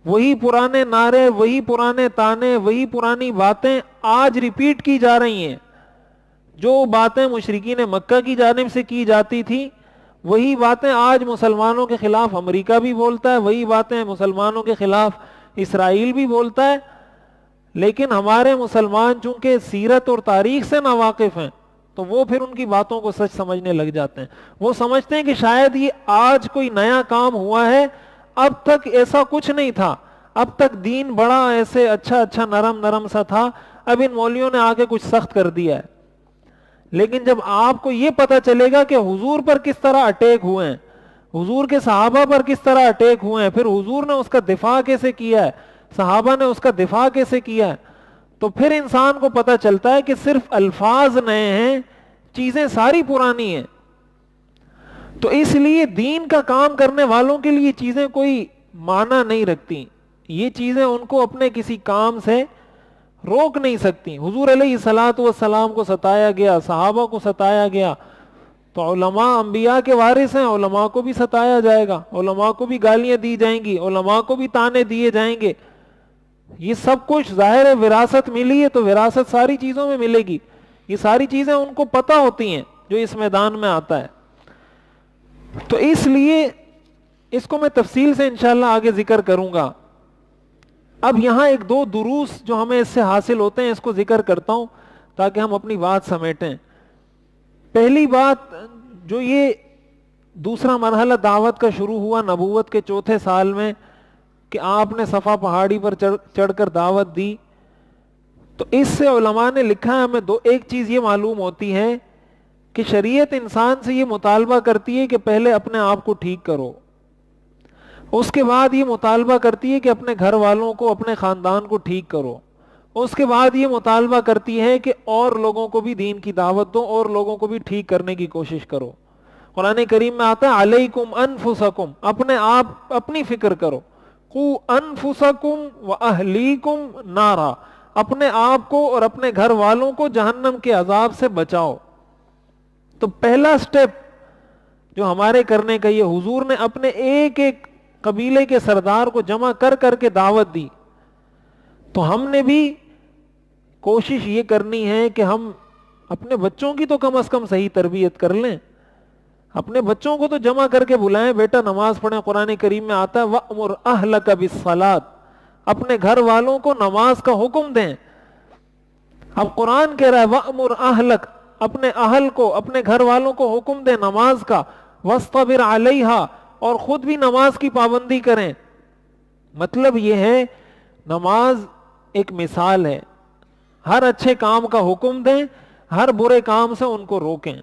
وہی پرانے نعرے, وہی پرانے تانے, وہی پرانی باتیں آج ریپیٹ کی جا رہی ہیں. جو باتیں مشرکین مکہ کی جانب سے کی جاتی تھی, وہی باتیں آج مسلمانوں کے خلاف امریکہ بھی بولتا ہے, وہی باتیں مسلمانوں کے خلاف اسرائیل بھی بولتا ہے. لیکن ہمارے مسلمان چونکہ سیرت اور تاریخ سے ناواقف ہیں تو وہ پھر ان کی باتوں کو سچ سمجھنے لگ جاتے ہیں. وہ سمجھتے ہیں کہ شاید یہ آج کوئی نیا کام ہوا ہے, اب تک ایسا کچھ نہیں تھا, اب تک دین بڑا ایسے اچھا نرم سا تھا, اب ان مولویوں نے آ کے کچھ سخت کر دیا ہے. لیکن جب آپ کو یہ پتا چلے گا کہ حضور پر کس طرح اٹیک ہوئے ہیں, حضور کے صحابہ پر کس طرح اٹیک ہوئے ہیں, پھر حضور نے اس کا دفاع کیسے کیا ہے, صحابہ نے اس کا دفاع کیسے کیا ہے, تو پھر انسان کو پتا چلتا ہے کہ صرف الفاظ نئے ہیں, چیزیں ساری پرانی ہیں. تو اس لیے دین کا کام کرنے والوں کے لیے چیزیں کوئی معنی نہیں رکھتی. یہ چیزیں ان کو اپنے کسی کام سے روک نہیں سکتی. حضور علیہ الصلوۃ والسلام کو ستایا گیا, صحابہ کو ستایا گیا, تو علماء انبیاء کے وارث ہیں, علماء کو بھی ستایا جائے گا, علماء کو بھی گالیاں دی جائیں گی, علماء کو بھی تانے دیے جائیں گے. یہ سب کچھ ظاہر ہے, وراثت ملی ہے تو وراثت ساری چیزوں میں ملے گی. یہ ساری چیزیں ان کو پتہ ہوتی ہیں جو اس میدان میں آتا ہے. تو اس لیے اس کو میں تفصیل سے انشاءاللہ آگے ذکر کروں گا. اب یہاں ایک دو دروس جو ہمیں اس سے حاصل ہوتے ہیں اس کو ذکر کرتا ہوں تاکہ ہم اپنی بات سمیٹیں. پہلی بات, جو یہ دوسرا مرحلہ دعوت کا شروع ہوا نبوت کے چوتھے سال میں کہ آپ نے صفا پہاڑی پر چڑھ کر دعوت دی, تو اس سے علماء نے لکھا ہے, ہمیں ایک چیز یہ معلوم ہوتی ہے کہ شریعت انسان سے یہ مطالبہ کرتی ہے کہ پہلے اپنے آپ کو ٹھیک کرو, اس کے بعد یہ مطالبہ کرتی ہے کہ اپنے گھر والوں کو, اپنے خاندان کو ٹھیک کرو, اس کے بعد یہ مطالبہ کرتی ہے کہ اور لوگوں کو بھی دین کی دعوت دو, اور لوگوں کو بھی ٹھیک کرنے کی کوشش کرو. قرآن کریم میں آتا ہے علیکم انفسکم, اپنے آپ اپنی فکر کرو, قو انفسکم واہلیکم نارا, اپنے آپ کو اور اپنے گھر والوں کو جہنم کے عذاب سے بچاؤ. تو پہلا سٹیپ جو ہمارے کرنے کا, یہ حضور نے اپنے ایک ایک قبیلے کے سردار کو جمع کر کر کے دعوت دی. تو ہم نے بھی کوشش یہ کرنی ہے کہ ہم اپنے بچوں کی تو کم از کم صحیح تربیت کر لیں, اپنے بچوں کو تو جمع کر کے بلائیں, بیٹا نماز پڑھیں. قرآن کریم میں آتا ہے وَأْمُرْ أَهْلَكَ بِالصَّلَاةِ, اپنے گھر والوں کو نماز کا حکم دیں. اب قرآن کہہ رہا ہے وَأْمُرْ أَهْلَكَ, اپنے اہل کو, اپنے گھر والوں کو حکم دیں نماز کا. وَاسْطَبِرْ عَلَيْهَا, اور خود بھی نماز کی پابندی کریں. مطلب یہ ہے نماز ایک مثال ہے, ہر اچھے کام کا حکم دیں, ہر برے کام سے ان کو روکیں.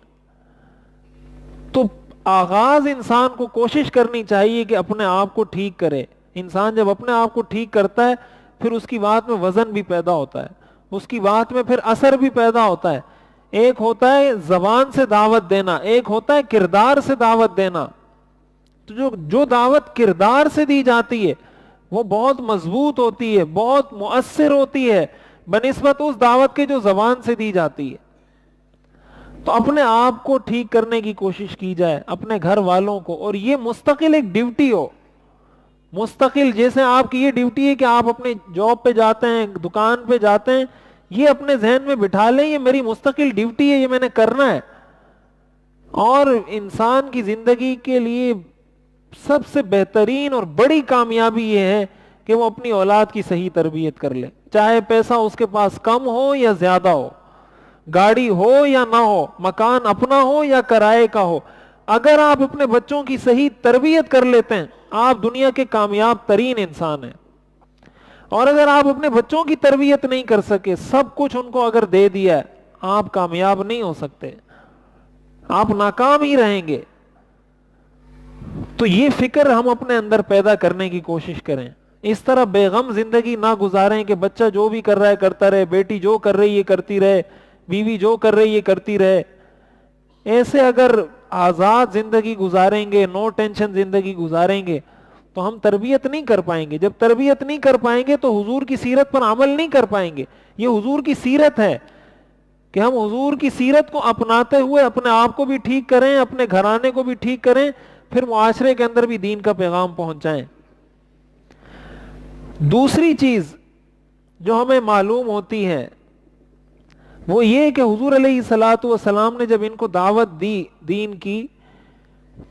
تو آغاز انسان کو کوشش کرنی چاہیے کہ اپنے آپ کو ٹھیک کرے. انسان جب اپنے آپ کو ٹھیک کرتا ہے پھر اس کی بات میں وزن بھی پیدا ہوتا ہے, اس کی بات میں پھر اثر بھی پیدا ہوتا ہے. ایک ہوتا ہے زبان سے دعوت دینا, ایک ہوتا ہے کردار سے دعوت دینا. تو جو دعوت کردار سے دی جاتی ہے وہ بہت مضبوط ہوتی ہے, بہت مؤثر ہوتی ہے بنسبت اس دعوت کے جو زبان سے دی جاتی ہے. تو اپنے آپ کو ٹھیک کرنے کی کوشش کی جائے, اپنے گھر والوں کو, اور یہ مستقل ایک ڈیوٹی ہو. مستقل, جیسے آپ کی یہ ڈیوٹی ہے کہ آپ اپنے جاب پہ جاتے ہیں, دکان پہ جاتے ہیں, یہ اپنے ذہن میں بٹھا لیں یہ میری مستقل ڈیوٹی ہے, یہ میں نے کرنا ہے. اور انسان کی زندگی کے لیے سب سے بہترین اور بڑی کامیابی یہ ہے کہ وہ اپنی اولاد کی صحیح تربیت کر لے, چاہے پیسہ اس کے پاس کم ہو یا زیادہ ہو, گاڑی ہو یا نہ ہو, مکان اپنا ہو یا کرائے کا ہو. اگر آپ اپنے بچوں کی صحیح تربیت کر لیتے ہیں آپ دنیا کے کامیاب ترین انسان ہیں. اور اگر آپ اپنے بچوں کی تربیت نہیں کر سکے, سب کچھ ان کو اگر دے دیا ہے, آپ کامیاب نہیں ہو سکتے, آپ ناکام ہی رہیں گے. تو یہ فکر ہم اپنے اندر پیدا کرنے کی کوشش کریں. اس طرح بے غم زندگی نہ گزاریں کہ بچہ جو بھی کر رہا ہے کرتا رہے, بیٹی جو کر رہی ہے کرتی رہے, بیوی جو کر رہی ہے کرتی رہے. ایسے اگر آزاد زندگی گزاریں گے, نو ٹینشن زندگی گزاریں گے, تو ہم تربیت نہیں کر پائیں گے. جب تربیت نہیں کر پائیں گے تو حضور کی سیرت پر عمل نہیں کر پائیں گے. یہ حضور کی سیرت ہے کہ ہم حضور کی سیرت کو اپناتے ہوئے اپنے آپ کو بھی ٹھیک کریں, اپنے گھرانے کو بھی ٹھیک کریں, پھر معاشرے کے اندر بھی دین کا پیغام پہنچائیں. دوسری چیز جو ہمیں معلوم ہوتی ہے وہ یہ کہ حضور علیہ الصلوۃ والسلام نے جب ان کو دعوت دی دین کی,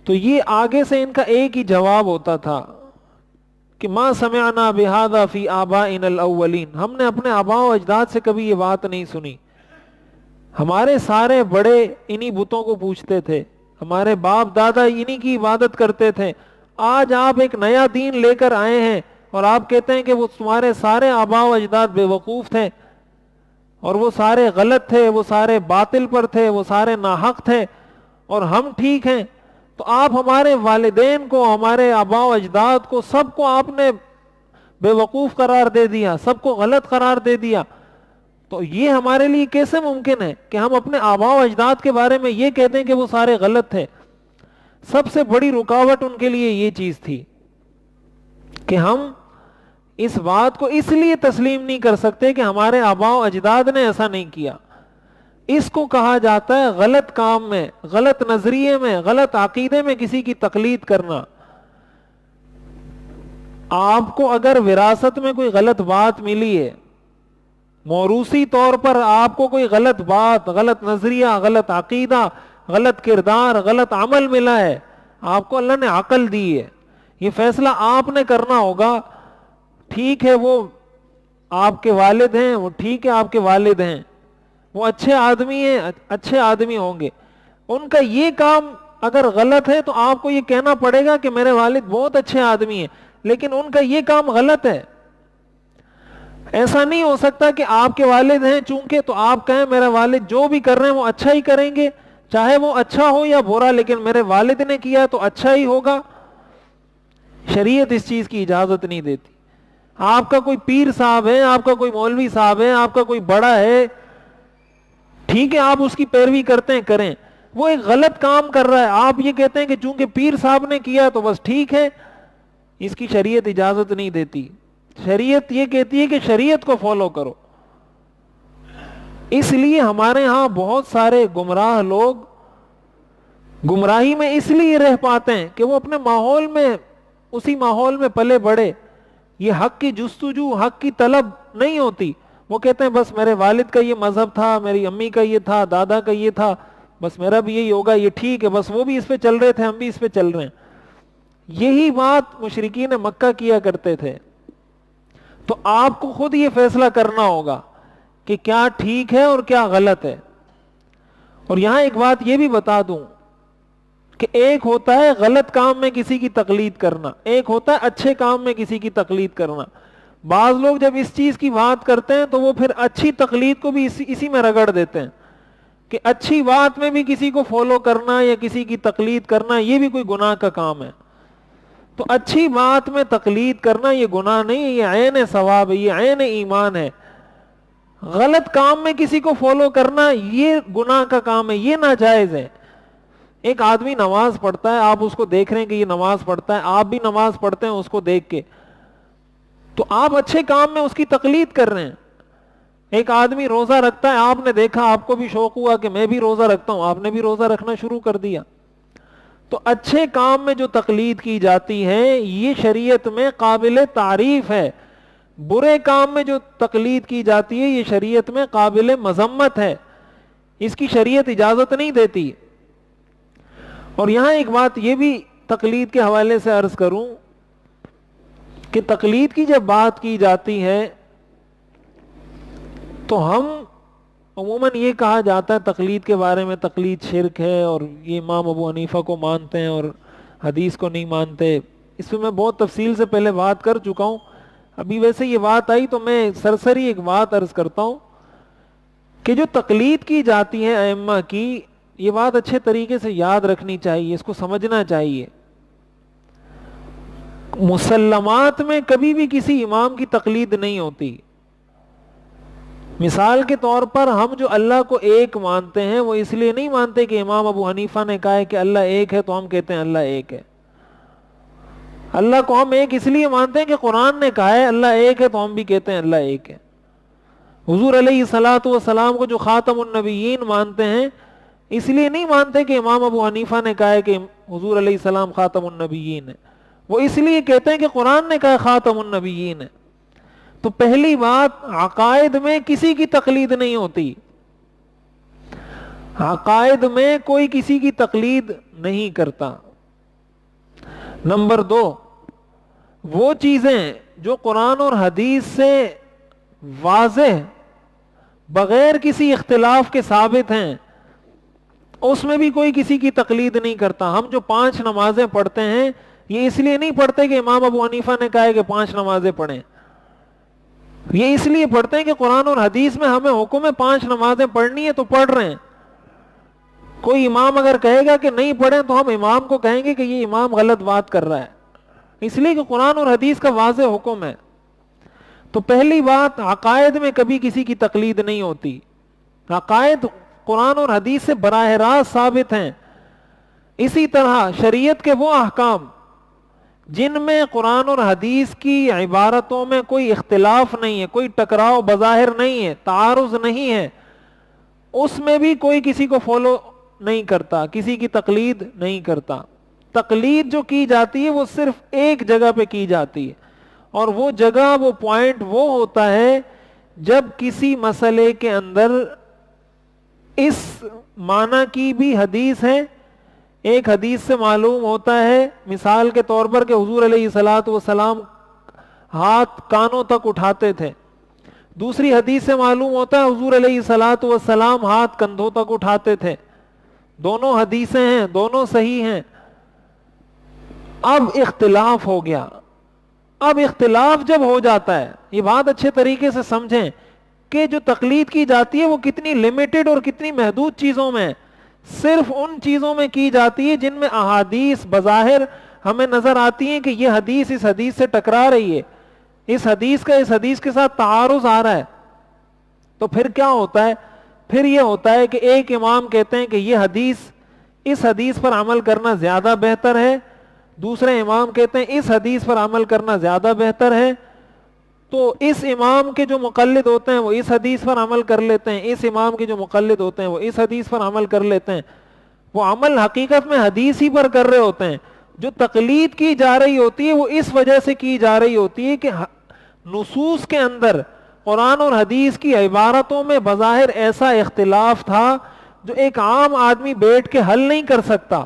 تو یہ آگے سے ان کا ایک ہی جواب ہوتا تھا کہ ما سمعنا بہذا فی آبائنا الاولین, ہم نے اپنے آباء و اجداد سے کبھی یہ بات نہیں سنی. ہمارے سارے بڑے انہی بتوں کو پوجتے تھے, ہمارے باپ دادا انہی کی عبادت کرتے تھے. آج آپ ایک نیا دین لے کر آئے ہیں اور آپ کہتے ہیں کہ وہ تمہارے سارے آباء و اجداد بے وقوف تھے اور وہ سارے غلط تھے, وہ سارے باطل پر تھے, وہ سارے ناحق تھے, اور ہم ٹھیک ہیں. تو آپ ہمارے والدین کو, ہمارے آباء و اجداد کو, سب کو آپ نے بے وقوف قرار دے دیا, سب کو غلط قرار دے دیا. تو یہ ہمارے لیے کیسے ممکن ہے کہ ہم اپنے آباء و اجداد کے بارے میں یہ کہتے ہیں کہ وہ سارے غلط تھے. سب سے بڑی رکاوٹ ان کے لیے یہ چیز تھی کہ ہم اس بات کو اس لیے تسلیم نہیں کر سکتے کہ ہمارے آباء و اجداد نے ایسا نہیں کیا. اس کو کہا جاتا ہے غلط کام میں، غلط نظریے میں، غلط عقیدے میں کسی کی تقلید کرنا. آپ کو اگر وراثت میں کوئی غلط بات ملی ہے، موروثی طور پر آپ کو کوئی غلط بات، غلط نظریہ، غلط عقیدہ، غلط کردار، غلط عمل ملا ہے، آپ کو اللہ نے عقل دی ہے، یہ فیصلہ آپ نے کرنا ہوگا. ٹھیک ہے وہ آپ کے والد ہیں، وہ ٹھیک ہے آپ کے والد ہیں، وہ اچھے آدمی ہیں، اچھے آدمی ہوں گے. ان کا یہ کام اگر غلط ہے تو آپ کو یہ کہنا پڑے گا کہ میرے والد بہت اچھے آدمی ہیں، لیکن ان کا یہ کام غلط ہے. ایسا نہیں ہو سکتا کہ آپ کے والد ہیں چونکہ تو آپ کہیں میرے والد جو بھی کر رہے ہیں وہ اچھا ہی کریں گے، چاہے وہ اچھا ہو یا برا، لیکن میرے والد نے کیا تو اچھا ہی ہوگا. شریعت اس چیز کی اجازت نہیں دیتی. آپ کا کوئی پیر صاحب ہے، آپ کا کوئی مولوی صاحب ہے، آپ کا کوئی بڑا ہے، ٹھیک ہے آپ اس کی پیروی کرتے ہیں، کریں. وہ ایک غلط کام کر رہا ہے، آپ یہ کہتے ہیں کہ چونکہ پیر صاحب نے کیا تو بس ٹھیک ہے. اس کی شریعت اجازت نہیں دیتی. شریعت یہ کہتی ہے کہ شریعت کو فالو کرو. اس لیے ہمارے ہاں بہت سارے گمراہ لوگ گمراہی میں اس لیے رہ پاتے ہیں کہ وہ اپنے ماحول میں، اسی ماحول میں پلے بڑے. یہ حق کی جستجو، حق کی طلب نہیں ہوتی. وہ کہتے ہیں بس میرے والد کا یہ مذہب تھا، میری امی کا یہ تھا، دادا کا یہ تھا، بس میرا بھی یہی ہوگا، یہ ٹھیک ہے، بس وہ بھی اس پہ چل رہے تھے، ہم بھی اس پہ چل رہے ہیں. یہی بات مشرکین مکہ کیا کرتے تھے. تو آپ کو خود یہ فیصلہ کرنا ہوگا کہ کیا ٹھیک ہے اور کیا غلط ہے. اور یہاں ایک بات یہ بھی بتا دوں کہ ایک ہوتا ہے غلط کام میں کسی کی تقلید کرنا، ایک ہوتا ہے اچھے کام میں کسی کی تقلید کرنا. بعض لوگ جب اس چیز کی بات کرتے ہیں تو وہ پھر اچھی تقلید کو بھی اسی میں رگڑ دیتے ہیں کہ اچھی بات میں بھی کسی کو فالو کرنا یا کسی کی تقلید کرنا یہ بھی کوئی گناہ کا کام ہے. تو اچھی بات میں تقلید کرنا یہ گناہ نہیں ہے، یہ عین ثواب ہے، یہ عین ایمان ہے. غلط کام میں کسی کو فالو کرنا یہ گناہ کا کام ہے، یہ ناجائز ہے. ایک آدمی نماز پڑھتا ہے، آپ اس کو دیکھ رہے ہیں کہ یہ نماز پڑھتا ہے، آپ بھی نماز پڑھتے ہیں اس کو دیکھ کے، تو آپ اچھے کام میں اس کی تقلید کر رہے ہیں. ایک آدمی روزہ رکھتا ہے، آپ نے دیکھا، آپ کو بھی شوق ہوا کہ میں بھی روزہ رکھتا ہوں، آپ نے بھی روزہ رکھنا شروع کر دیا. تو اچھے کام میں جو تقلید کی جاتی ہے یہ شریعت میں قابل تعریف ہے. برے کام میں جو تقلید کی جاتی ہے یہ شریعت میں قابل مذمت ہے، اس کی شریعت اجازت نہیں دیتی. اور یہاں ایک بات یہ بھی تقلید کے حوالے سے عرض کروں کہ تقلید کی جب بات کی جاتی ہے تو ہم عموماً یہ کہا جاتا ہے تقلید کے بارے میں تقلید شرک ہے، اور یہ امام ابو حنیفہ کو مانتے ہیں اور حدیث کو نہیں مانتے. اس پہ میں بہت تفصیل سے پہلے بات کر چکا ہوں. ابھی ویسے یہ بات آئی تو میں سرسری ایک بات عرض کرتا ہوں کہ جو تقلید کی جاتی ہے ائمہ کی، یہ بات اچھے طریقے سے یاد رکھنی چاہیے، اس کو سمجھنا چاہیے. مسلمات میں کبھی بھی کسی امام کی تقلید نہیں ہوتی. مثال کے طور پر ہم جو اللہ کو ایک مانتے ہیں وہ اس لیے نہیں مانتے کہ امام ابو حنیفہ نے کہا ہے کہ اللہ ایک ہے تو ہم کہتے ہیں اللہ ایک ہے. اللہ کو ہم ایک اس لیے مانتے ہیں کہ قرآن نے کہا ہے اللہ ایک ہے تو ہم بھی کہتے ہیں اللہ ایک ہے. حضور علیہ الصلوۃ والسلام کو جو خاتم النبیین مانتے ہیں اس لیے نہیں مانتے کہ امام ابو حنیفہ نے کہا ہے کہ حضور علیہ السلام خاتم النبیین ہے، وہ اس لیے کہتے ہیں کہ قرآن نے کہا خاتم النبیین ہے. تو پہلی بات، عقائد میں کسی کی تقلید نہیں ہوتی، عقائد میں کوئی کسی کی تقلید نہیں کرتا. نمبر 2، وہ چیزیں جو قرآن اور حدیث سے واضح بغیر کسی اختلاف کے ثابت ہیں اس میں بھی کوئی کسی کی تقلید نہیں کرتا. ہم جو 5 نمازیں پڑھتے ہیں یہ اس لیے نہیں پڑھتے کہ امام ابو حنیفہ نے کہا ہے کہ 5 نمازیں پڑھیں، یہ اس لیے پڑھتے ہیں کہ قرآن اور حدیث میں ہمیں حکم ہے 5 نمازیں پڑھنی ہے تو پڑھ رہے ہیں. کوئی امام اگر کہے گا کہ نہیں پڑھیں تو ہم امام کو کہیں گے کہ یہ امام غلط بات کر رہا ہے، اس لیے کہ قرآن اور حدیث کا واضح حکم ہے. تو پہلی بات، عقائد میں کبھی کسی کی تقلید نہیں ہوتی. عقائد قرآن اور حدیث سے براہ راست ثابت ہیں. اسی طرح شریعت کے وہ احکام جن میں قرآن اور حدیث کی عبارتوں میں کوئی اختلاف نہیں ہے، کوئی ٹکراؤ بظاہر نہیں ہے، تعارض نہیں ہے، اس میں بھی کوئی کسی کو فالو نہیں کرتا، کسی کی تقلید نہیں کرتا۔ تقلید جو کی جاتی ہے وہ صرف ایک جگہ پہ کی جاتی ہے، اور وہ جگہ، وہ پوائنٹ وہ ہوتا ہے جب کسی مسئلے کے اندر اس معنی کی بھی حدیث ہے۔ ایک حدیث سے معلوم ہوتا ہے مثال کے طور پر کہ حضور علیہ الصلوۃ والسلام ہاتھ کانوں تک اٹھاتے تھے، دوسری حدیث سے معلوم ہوتا ہے حضور علیہ الصلوۃ والسلام ہاتھ کندھوں تک اٹھاتے تھے۔ دونوں حدیثیں ہیں، دونوں صحیح ہیں، اب اختلاف ہو گیا۔ اب اختلاف جب ہو جاتا ہے، یہ بات اچھے طریقے سے سمجھیں کہ جو تقلید کی جاتی ہے وہ کتنی لمیٹڈ اور کتنی محدود چیزوں میں ہے۔ صرف ان چیزوں میں کی جاتی ہے جن میں احادیث بظاہر ہمیں نظر آتی ہیں کہ یہ حدیث اس حدیث سے ٹکرا رہی ہے، اس حدیث کا اس حدیث کے ساتھ تعارض آ رہا ہے۔ تو پھر کیا ہوتا ہے؟ پھر یہ ہوتا ہے کہ ایک امام کہتے ہیں کہ یہ حدیث، اس حدیث پر عمل کرنا زیادہ بہتر ہے، دوسرے امام کہتے ہیں اس حدیث پر عمل کرنا زیادہ بہتر ہے۔ تو اس امام کے جو مقلد ہوتے ہیں وہ اس حدیث پر عمل کر لیتے ہیں، اس امام کے جو مقلد ہوتے ہیں وہ اس حدیث پر عمل کر لیتے ہیں۔ وہ عمل حقیقت میں حدیث ہی پر کر رہے ہوتے ہیں۔ جو تقلید کی جا رہی ہوتی ہے وہ اس وجہ سے کی جا رہی ہوتی ہے کہ نصوص کے اندر قرآن اور حدیث کی عبارتوں میں بظاہر ایسا اختلاف تھا جو ایک عام آدمی بیٹھ کے حل نہیں کر سکتا،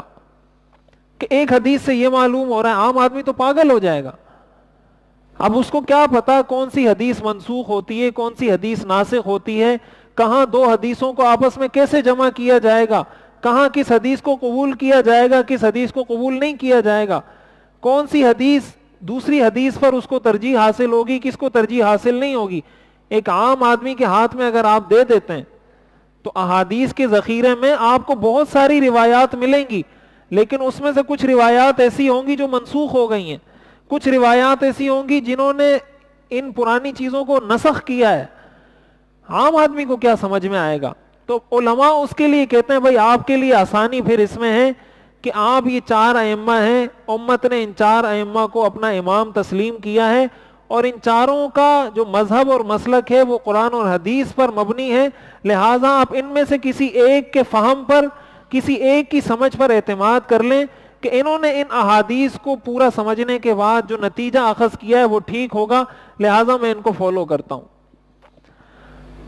کہ ایک حدیث سے یہ معلوم ہو رہا ہے، عام آدمی تو پاگل ہو جائے گا۔ اب اس کو کیا پتا کون سی حدیث منسوخ ہوتی ہے، کون سی حدیث ناسخ ہوتی ہے، کہاں دو حدیثوں کو آپس میں کیسے جمع کیا جائے گا، کہاں کس حدیث کو قبول کیا جائے گا، کس حدیث کو قبول نہیں کیا جائے گا، کون سی حدیث دوسری حدیث پر اس کو ترجیح حاصل ہوگی، کس کو ترجیح حاصل نہیں ہوگی۔ ایک عام آدمی کے ہاتھ میں اگر آپ دے دیتے ہیں تو احادیث کے ذخیرے میں آپ کو بہت ساری روایات ملیں گی، لیکن اس میں سے کچھ روایات ایسی ہوں گی جو منسوخ ہو گئی ہیں، کچھ روایات ایسی ہوں گی جنہوں نے ان پرانی چیزوں کو نسخ کیا ہے۔ عام آدمی کو کیا سمجھ میں آئے گا؟ تو علماء اس کے لیے کہتے ہیں بھائی آپ کے لیے آسانی پھر اس میں ہے کہ آپ یہ چار ائمہ ہیں، امت نے ان چار ائمہ کو اپنا امام تسلیم کیا ہے، اور ان چاروں کا جو مذہب اور مسلک ہے وہ قرآن اور حدیث پر مبنی ہے، لہٰذا آپ ان میں سے کسی ایک کے فہم پر، کسی ایک کی سمجھ پر اعتماد کر لیں کہ انہوں نے ان احادیث کو پورا سمجھنے کے بعد جو نتیجہ اخذ کیا ہے وہ ٹھیک ہوگا، لہٰذا میں ان کو فالو کرتا ہوں۔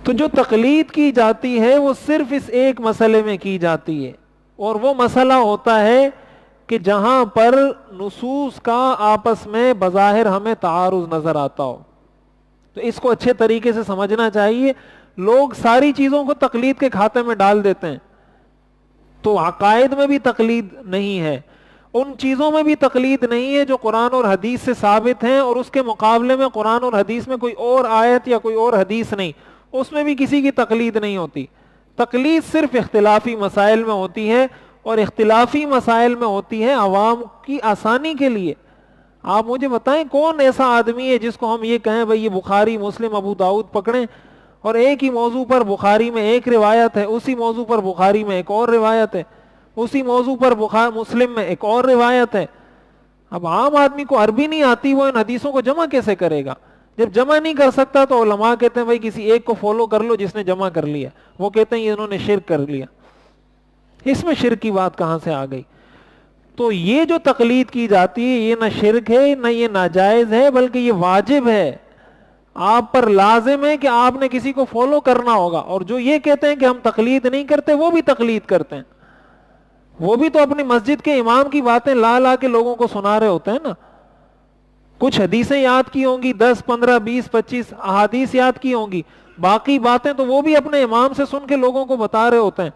تو جو تقلید کی جاتی ہے وہ صرف اس ایک مسئلے میں کی جاتی ہے، اور وہ مسئلہ ہوتا ہے کہ جہاں پر نصوص کا آپس میں بظاہر ہمیں تعارض نظر آتا ہو۔ تو اس کو اچھے طریقے سے سمجھنا چاہیے۔ لوگ ساری چیزوں کو تقلید کے کھاتے میں ڈال دیتے ہیں، تو عقائد میں بھی تقلید نہیں ہے، ان چیزوں میں بھی تقلید نہیں ہے جو قرآن اور حدیث سے ثابت ہیں، اور اس کے مقابلے میں قرآن اور حدیث میں کوئی اور آیت یا کوئی اور حدیث نہیں، اس میں بھی کسی کی تقلید نہیں ہوتی۔ تقلید صرف اختلافی مسائل میں ہوتی ہے، اور اختلافی مسائل میں ہوتی ہے عوام کی آسانی کے لیے۔ آپ مجھے بتائیں کون ایسا آدمی ہے جس کو ہم یہ کہیں بھئی یہ بخاری، مسلم، ابو داؤد پکڑیں، اور ایک ہی موضوع پر بخاری میں ایک روایت ہے، اسی موضوع پر بخاری میں ایک اور روایت ہے، اسی موضوع پر مسلم میں ایک اور روایت ہے۔ اب عام آدمی کو عربی نہیں آتی، وہ ان حدیثوں کو جمع کیسے کرے گا؟ جب جمع نہیں کر سکتا تو علماء کہتے ہیں بھائی کسی ایک کو فالو کر لو جس نے جمع کر لیا، وہ کہتے ہیں یہ انہوں نے شرک کر لیا۔ اس میں شرک کی بات کہاں سے آ گئی؟ تو یہ جو تقلید کی جاتی ہے یہ نہ شرک ہے، نہ یہ ناجائز ہے، بلکہ یہ واجب ہے، آپ پر لازم ہے کہ آپ نے کسی کو فالو کرنا ہوگا۔ اور جو یہ کہتے ہیں کہ ہم تقلید نہیں کرتے وہ بھی تقلید کرتے ہیں، وہ بھی تو اپنی مسجد کے امام کی باتیں لا لا کے لوگوں کو سنا رہے ہوتے ہیں نا۔ کچھ حدیثیں یاد کی ہوں گی، 10 15 20 25 احادیث یاد کی ہوں گی، باقی باتیں تو وہ بھی اپنے امام سے سن کے لوگوں کو بتا رہے ہوتے ہیں۔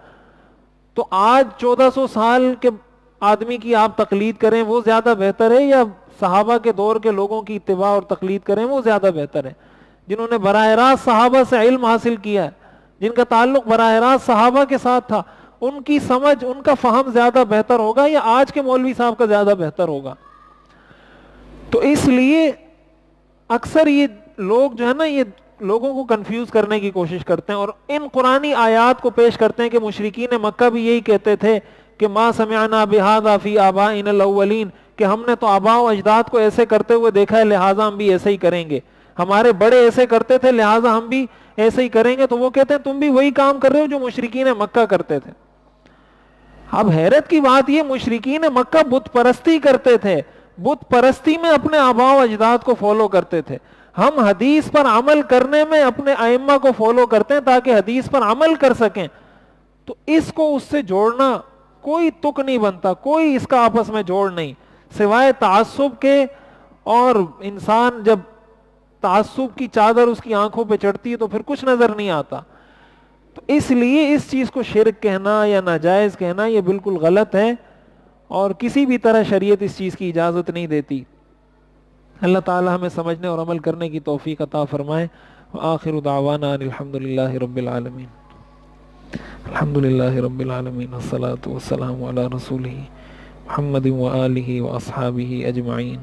تو آج 1400 سال کے آدمی کی آپ تقلید کریں وہ زیادہ بہتر ہے، یا صحابہ کے دور کے لوگوں کی اتباع اور تقلید کریں وہ زیادہ بہتر ہے، جنہوں نے براہ راست صحابہ سے علم حاصل کیا ہے، جن کا تعلق براہ راست صحابہ کے ساتھ تھا؟ ان کی سمجھ، ان کا فہم زیادہ بہتر ہوگا یا آج کے مولوی صاحب کا زیادہ بہتر ہوگا؟ تو اس لیے اکثر یہ لوگ جو ہے نا یہ لوگوں کو کنفیوز کرنے کی کوشش کرتے ہیں، اور ان قرآنی آیات کو پیش کرتے ہیں کہ مشرکین مکہ بھی یہی کہتے تھے کہ ما سمعنا بہذا فی آبائنا الاولین، کہ ہم نے تو آباء و اجداد کو ایسے کرتے ہوئے دیکھا ہے لہٰذا ہم بھی ایسے ہی کریں گے، ہمارے بڑے ایسے کرتے تھے لہٰذا ہم بھی ایسے ہی کریں گے، تو وہ کہتے ہیں تم بھی وہی کام کر رہے ہو جو مشرکین مکہ کرتے تھے۔ اب حیرت کی بات یہ، مشرکین مکہ بت پرستی کرتے تھے، بت پرستی میں اپنے آباء و اجداد کو فالو کرتے تھے، ہم حدیث پر عمل کرنے میں اپنے ائمہ کو فالو کرتے ہیں تاکہ حدیث پر عمل کر سکیں۔ تو اس کو اس سے جوڑنا کوئی تک نہیں بنتا، کوئی اس کا آپس میں جوڑ نہیں سوائے تعصب کے، اور انسان جب تعصب کی چادر اس کی آنکھوں پہ چڑھتی ہے تو پھر کچھ نظر نہیں آتا۔ تو اس لیے اس چیز کو شرک کہنا یا ناجائز کہنا یہ بالکل غلط ہے، اور کسی بھی طرح شریعت اس چیز کی اجازت نہیں دیتی۔ اللہ تعالی ہمیں سمجھنے اور عمل کرنے کی توفیق عطا فرمائے۔ وآخر دعوانا ان الحمدللہ رب العالمین۔ الحمدللہ رب العالمین، والصلاة والسلام علی رسولہ محمد وآلہ واصحابہ اجمعین۔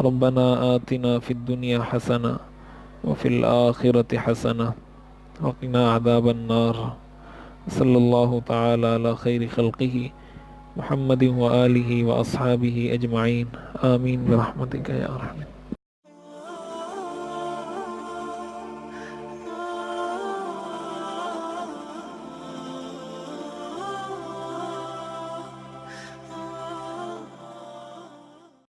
ربنا آتنا فی الدنیا حسنہ وفی الآخرۃ حسنہ وقنا عذاب النار۔ صلی اللہ تعالی علی خیر خلقہ محمد وآلہ واصحابہ اجمعین، آمین برحمتک یا ارحم۔